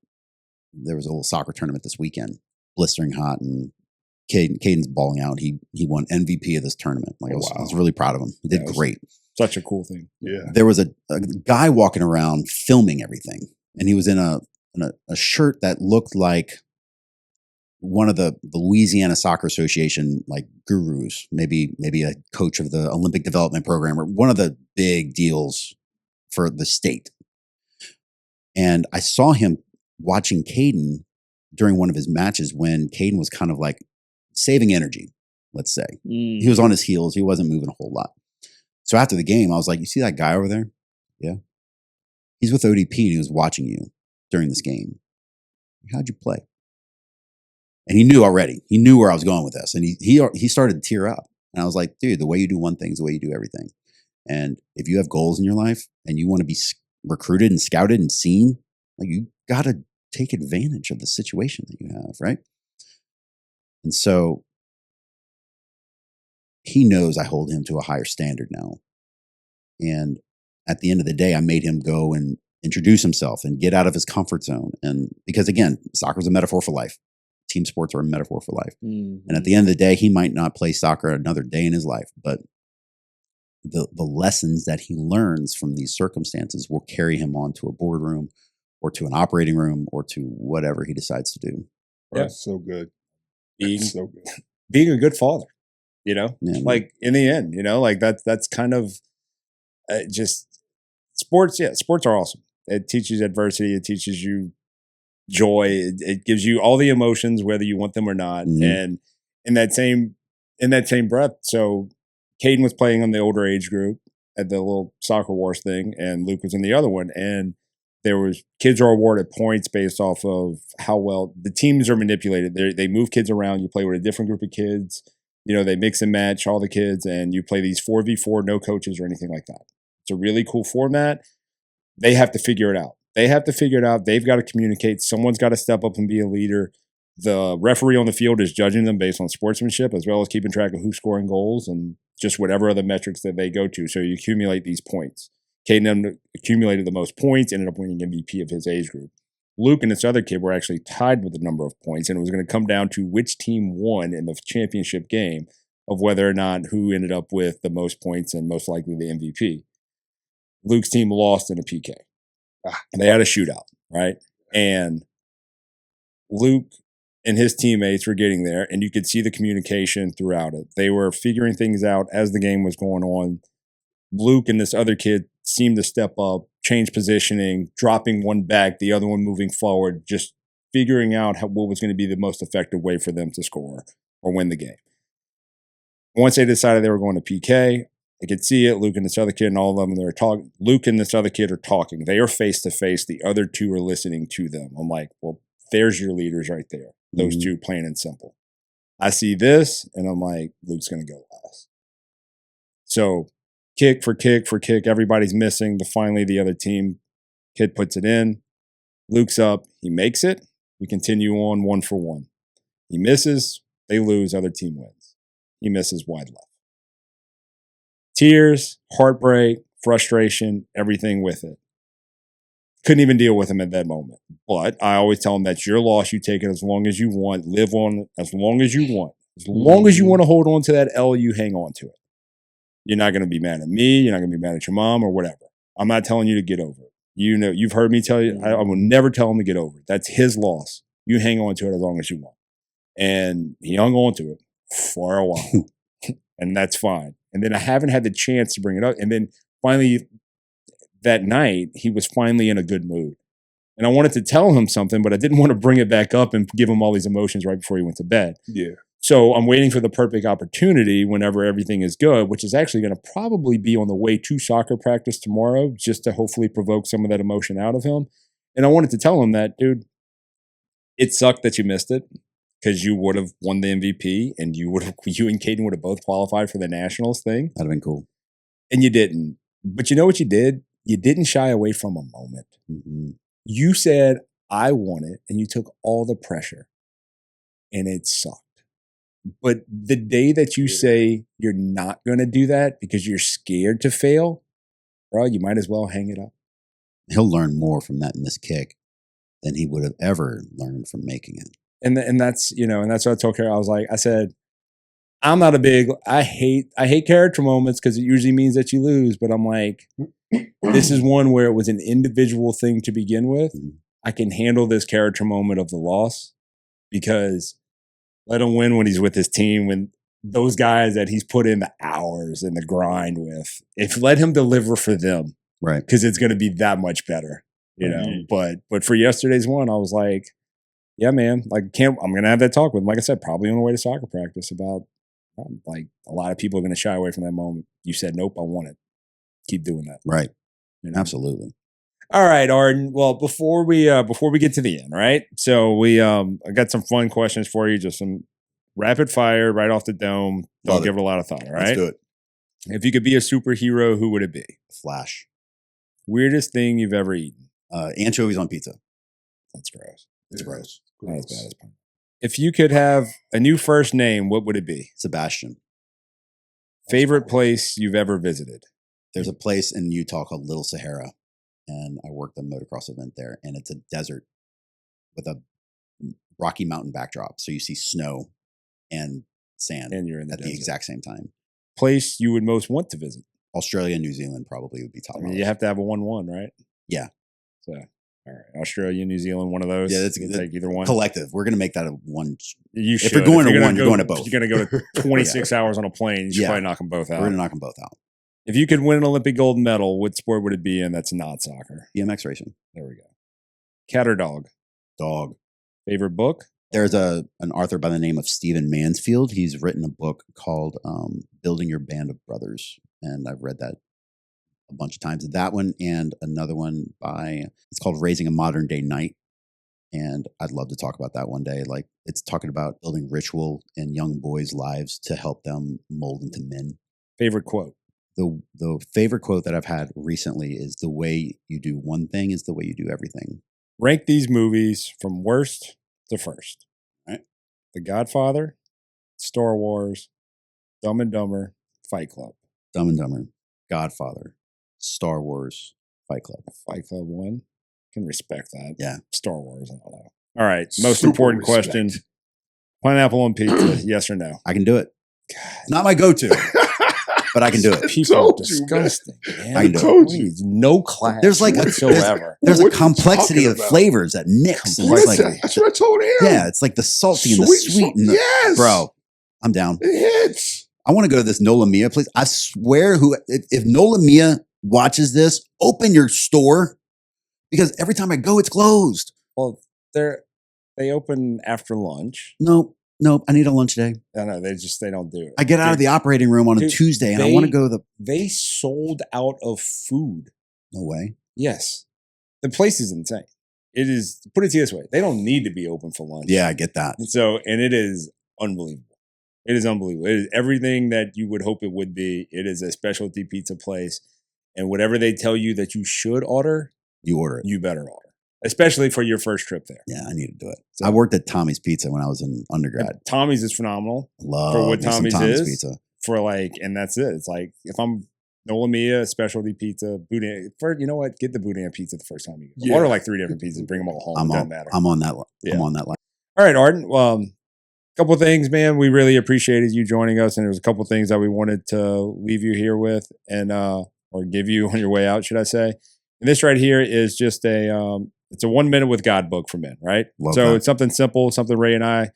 there was a little soccer tournament this weekend, blistering hot, and Caden's balling out. He won MVP of this tournament. Like I was really proud of him. He did great. Such a cool thing. Yeah. There was a guy walking around filming everything, and he was in a shirt that looked like one of the Louisiana Soccer Association like gurus, maybe a coach of the Olympic Development Program or one of the big deals for the state. And I saw him watching Caden during one of his matches when Caden was kind of like saving energy, let's say. He was on his heels. He wasn't moving a whole lot. So after the game, I was like, you see that guy over there? Yeah. He's with ODP and he was watching you during this game. How'd you play? And he knew already. He knew where I was going with this. And he started to tear up. And I was like, dude, the way you do one thing is the way you do everything. And if you have goals in your life and you want to be recruited and scouted and seen, like you got to take advantage of the situation that you have, right? And so he knows I hold him to a higher standard now. And at the end of the day, I made him go and introduce himself and get out of his comfort zone. And because again, soccer is a metaphor for life. Team sports are a metaphor for life. Mm-hmm. And at the end of the day, he might not play soccer another day in his life, but the lessons that he learns from these circumstances will carry him on to a boardroom or to an operating room or to whatever he decides to do. Yeah. That's so good. Being a good father, like in the end, like that's kind of just sports. Yeah. Sports are awesome. It teaches adversity. It teaches you joy. It gives you all the emotions, whether you want them or not. Mm-hmm. And in that same breath. So Caden was playing on the older age group at the little soccer wars thing, and Luke was in the other one. And kids are awarded points based off of how well the teams are manipulated. They move kids around. You play with a different group of kids. They mix and match all the kids, and you play these 4v4, no coaches or anything like that. It's a really cool format. They have to figure it out. They've got to communicate. Someone's got to step up and be a leader. The referee on the field is judging them based on sportsmanship as well as keeping track of who's scoring goals and just whatever other metrics that they go to. So you accumulate these points. Caden accumulated the most points, ended up winning MVP of his age group. Luke and this other kid were actually tied with the number of points, and it was going to come down to which team won in the championship game of whether or not who ended up with the most points and most likely the MVP. Luke's team lost in a PK. And they had a shootout, right? And Luke and his teammates were getting there, and you could see the communication throughout it. They were figuring things out as the game was going on. Luke and this other kid seemed to step up, change positioning, dropping one back, the other one moving forward, just figuring out what was going to be the most effective way for them to score or win the game. Once they decided they were going to PK, I could see it. Luke and this other kid and all of them, they're talking. Luke and this other kid are talking. They are face to face. The other two are listening to them. I'm like, well, there's your leaders right there. Those two, plain and simple. I see this, and I'm like, Luke's going to go last. So kick for kick for kick. Everybody's missing. Finally, the other team, kid puts it in. Luke's up. He makes it. We continue on 1 for 1. He misses. They lose. Other team wins. He misses wide left. Tears, heartbreak, frustration, everything with it. Couldn't even deal with him at that moment. But I always tell him that's your loss. You take it as long as you want. Live on it as long as you want. As long as you want to hold on to that L, you hang on to it. You're not going to be mad at me. You're not going to be mad at your mom or whatever. I'm not telling you to get over it. You know, you've heard me tell you, I will never tell him to get over it. That's his loss. You hang on to it as long as you want. And he hung on to it for a while. And that's fine. And then I haven't had the chance to bring it up. And then finally, that night, he was finally in a good mood. And I wanted to tell him something, but I didn't want to bring it back up and give him all these emotions right before he went to bed. Yeah. So I'm waiting for the perfect opportunity whenever everything is good, which is actually going to probably be on the way to soccer practice tomorrow, just to hopefully provoke some of that emotion out of him. And I wanted to tell him that, dude, it sucked that you missed it, because you would have won the MVP and you and Caden would have both qualified for the Nationals thing. That'd have been cool. And you didn't. But you know what you did? You didn't shy away from a moment. Mm-hmm. You said, I want it, and you took all the pressure. And it sucked. But the day that you say you're not going to do that because you're scared to fail, bro, you might as well hang it up. He'll learn more from that missed kick than he would have ever learned from making it. And that's, you know, and that's what I told Kara. I said, I'm not a big, I hate character moments because it usually means that you lose. But I'm like, this is one where it was an individual thing to begin with. Mm-hmm. I can handle this character moment of the loss because let him win when he's with his team, when those guys that he's put in the hours and the grind with, let him deliver for them. Right. Because it's going to be that much better, you know. But for yesterday's one, I was like, yeah, man, like I'm going to have that talk with him. Like I said, probably on the way to soccer practice about like a lot of people are going to shy away from that moment. You said, nope, I want it. Keep doing that. Right. You know? Absolutely. All right, Ardon. Well, before we get to the end, right? So I got some fun questions for you, just some rapid fire right off the dome. Don't give it a lot of thought, all right? Let's do it. If you could be a superhero, who would it be? Flash. Weirdest thing you've ever eaten? Anchovies on pizza. That's gross. It's gross. Not as bad as pie. If you could have a new first name, what would it be? Sebastian. Favorite place you've ever visited? There's a place in Utah called Little Sahara, and I worked a motocross event there, and it's a desert with a Rocky Mountain backdrop. So you see snow and sand And you're in the at the desert. exact same time. Place you would most want to visit? Australia and New Zealand probably would be top. I mean, you have to have a 1-1, right? Yeah. So, all right. Australia, New Zealand, one of those. Yeah, that's you can take either one. Collective. We're going to make that a one. You should. If you're going to one, go, you're going to both. If you're going to go to 26 hours on a plane, you should probably knock them both out. We're going to knock them both out. If you could win an Olympic gold medal, what sport would it be in that's not soccer? BMX racing. There we go. Cat or dog? Dog. Favorite book? There's an author by the name of Stephen Mansfield. He's written a book called Building Your Band of Brothers. And I've read that a bunch of times. That one and another one it's called Raising a Modern Day Knight. And I'd love to talk about that one day. Like, it's talking about building ritual in young boys' lives to help them mold into men. Favorite quote? The favorite quote that I've had recently is, the way you do one thing is the way you do everything. Rank these movies from worst to first. Right. The Godfather, Star Wars, Dumb and Dumber, Fight Club. Dumb and Dumber, Godfather, Star Wars, Fight Club. Fight Club 1. Can respect that. Yeah. Star Wars, I don't know. All right. Most Super important respect. question. Pineapple on pizza, yes or no? I can do it. Not my go-to, but I can do it. People are told you, disgusting, man. I told you. Please, no class There's like whatsoever. There's What a are you complexity talking of about? flavors that mix. And it's Listen, like, that's what I told him. yeah, it's like the salty and the sweet. And the, yes. bro, I'm down. It hits. I want to go to this Nola Mia place. I swear, if Nola Mia watches this, open your store, because every time I go, it's closed. Well, they open after lunch. No, nope, I need a lunch day. I know they don't do it. I get out of the operating room on a Dude, Tuesday and I want to go to the. They sold out of food. No way. Yes. The place is insane. It is, put it to you this way, they don't need to be open for lunch. Yeah, I get that. And it is unbelievable. It is unbelievable. It is everything that you would hope it would be. It is a specialty pizza place. And whatever they tell you that you should order, You order it. you better order. Especially for your first trip there. Yeah, I need to do it. So- I worked at Tommy's Pizza when I was in undergrad. Tommy's is phenomenal. Love For what me some Tommy's is? Pizza. For like, and that's it. It's like, if I'm Nola Mia, specialty pizza, boudin, you know what? Get the boudin pizza the first time you go. Yeah. Order like 3 different pizzas, bring them all home. It doesn't matter. I'm on that. Yeah. I'm on that line. All right, Ardon. Well, couple things, man. We really appreciated you joining us, and there's a couple things that we wanted to leave you here with, and or give you on your way out, should I say? And this right here is just it's a 1 minute with God book for men, right? Love So that. it's something simple, something Ray and I,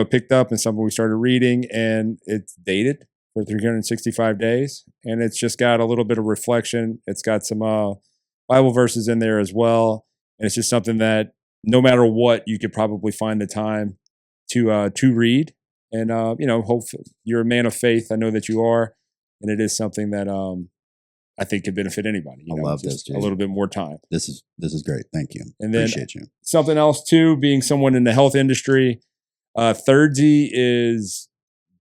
picked up, and something we started reading, and it's dated for 365 days, and it's just got a little bit of reflection. It's got some Bible verses in there as well, and it's just something that no matter what, you could probably find the time to read. And hopefully you're a man of faith. I know that you are, and it is something that I think could benefit anybody. I love just this, a little bit more time. This is great. Thank you. And then Appreciate you. something else too, being someone in the health industry, Thirdzy is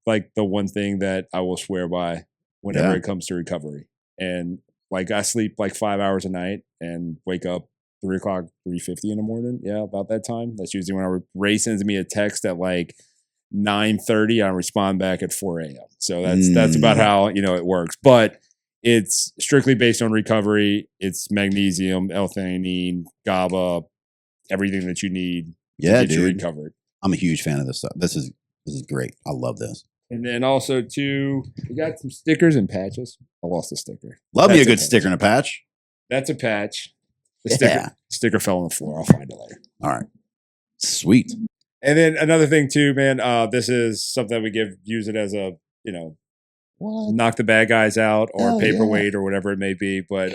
like the one thing that I will swear by whenever Yeah. it comes to recovery. And like I sleep like 5 hours a night and wake up 3:50 in the morning. Yeah, about that time. That's usually when Ray sends me a text at like 9:30. I respond back at 4 a.m. So that's about how it works. But it's strictly based on recovery. It's magnesium, L-theanine, GABA, everything that you need Yeah, to get you dude. recovered. I'm a huge fan of this stuff. This is great. I love this. And then also too, we got some stickers and patches. I lost a sticker. Love me a That's good patch. sticker and a patch. That's a patch. The Yeah. sticker fell on the floor. I'll find it later. All right. Sweet. And then another thing too, man, this is something that we use it as a, knock the bad guys out or Oh, paperweight or whatever it may be. But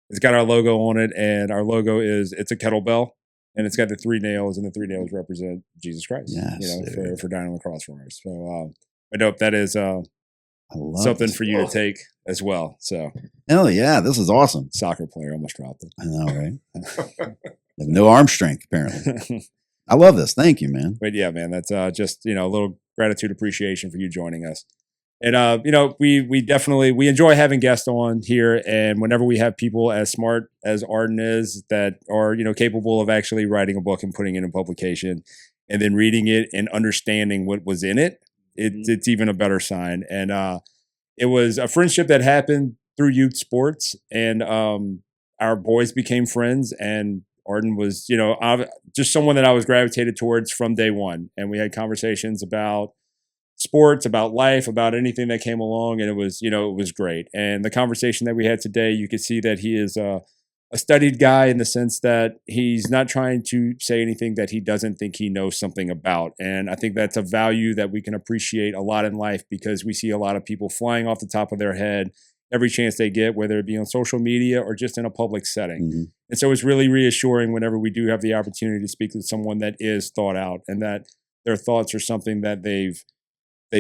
it's got our logo on it, and our logo it's a kettlebell, and it's got the 3 nails, and the 3 nails represent Jesus Christ. Yes, dude. for dying on the cross for us. So I hope that is I love something this. for you to take as well. So Hell yeah, this is awesome. soccer player almost dropped it. I know, right? Have no arm strength, apparently. I love this. Thank you, man. But yeah, man, that's just a little gratitude, appreciation for you joining us. And we definitely enjoy having guests on here, and whenever we have people as smart as Ardon is that are capable of actually writing a book and putting it in publication, and then reading it and understanding what was in it, it's even a better sign. And it was a friendship that happened through youth sports, and our boys became friends, and Ardon was just someone that I was gravitated towards from day one, and we had conversations about sports, about life, about anything that came along, and it was great. And the conversation that we had today, you could see that he is a studied guy in the sense that he's not trying to say anything that he doesn't think he knows something about. And I think that's a value that we can appreciate a lot in life, because we see a lot of people flying off the top of their head every chance they get, whether it be on social media or just in a public setting. Mm-hmm. And so it's really reassuring whenever we do have the opportunity to speak with someone that is thought out, and that their thoughts are something that they've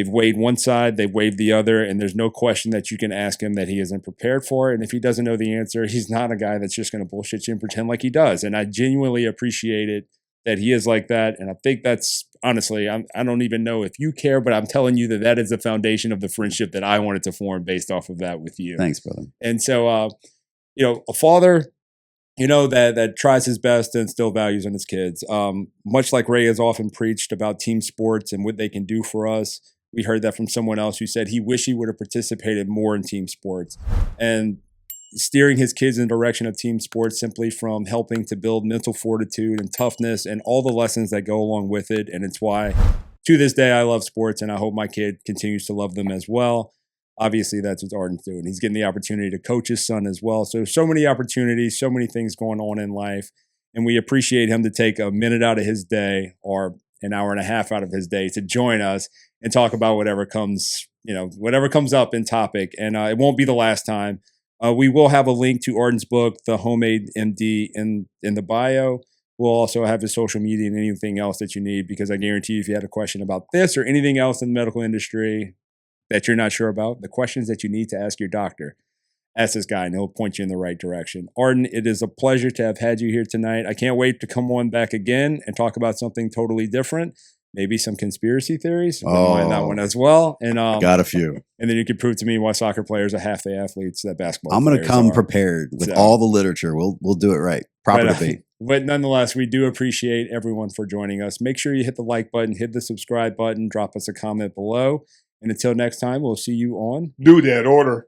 weighed one side, they've weighed the other, and there's no question that you can ask him that he isn't prepared for. And if he doesn't know the answer, he's not a guy that's just going to bullshit you and pretend like he does. And I genuinely appreciate it that he is like that. And I think that's, honestly, I don't even know if you care, but I'm telling you that is the foundation of the friendship that I wanted to form based off of that with you. Thanks, brother. And so, a father, that tries his best to instill values in his kids. Much like Ray has often preached about team sports and what they can do for us. We heard that from someone else who said he wished he would have participated more in team sports, and steering his kids in the direction of team sports simply from helping to build mental fortitude and toughness and all the lessons that go along with it. And it's why to this day I love sports, and I hope my kid continues to love them as well. Obviously, that's what Ardon's doing. He's getting the opportunity to coach his son as well. So many opportunities, so many things going on in life. And we appreciate him to take a minute out of his day or an hour and a half out of his day to join us and talk about whatever comes up in topic. And it won't be the last time. We will have a link to Ardon's book, The Homemade MD, in the bio. We'll also have his social media and anything else that you need, because I guarantee you, if you had a question about this or anything else in the medical industry that you're not sure about, the questions that you need to ask your doctor, ask this guy and he'll point you in the right direction. Ardon, it is a pleasure to have had you here tonight. I can't wait to come on back again and talk about something totally different. Maybe some conspiracy theories. Wouldn't mind that one as well. And got a few. And then you can prove to me why soccer players are half the athletes that basketball. I'm going to players come are. prepared with all the literature. We'll do it right. Proper debate. But nonetheless, we do appreciate everyone for joining us. Make sure you hit the like button, hit the subscribe button, drop us a comment below. And until next time, we'll see you on New Dad Order.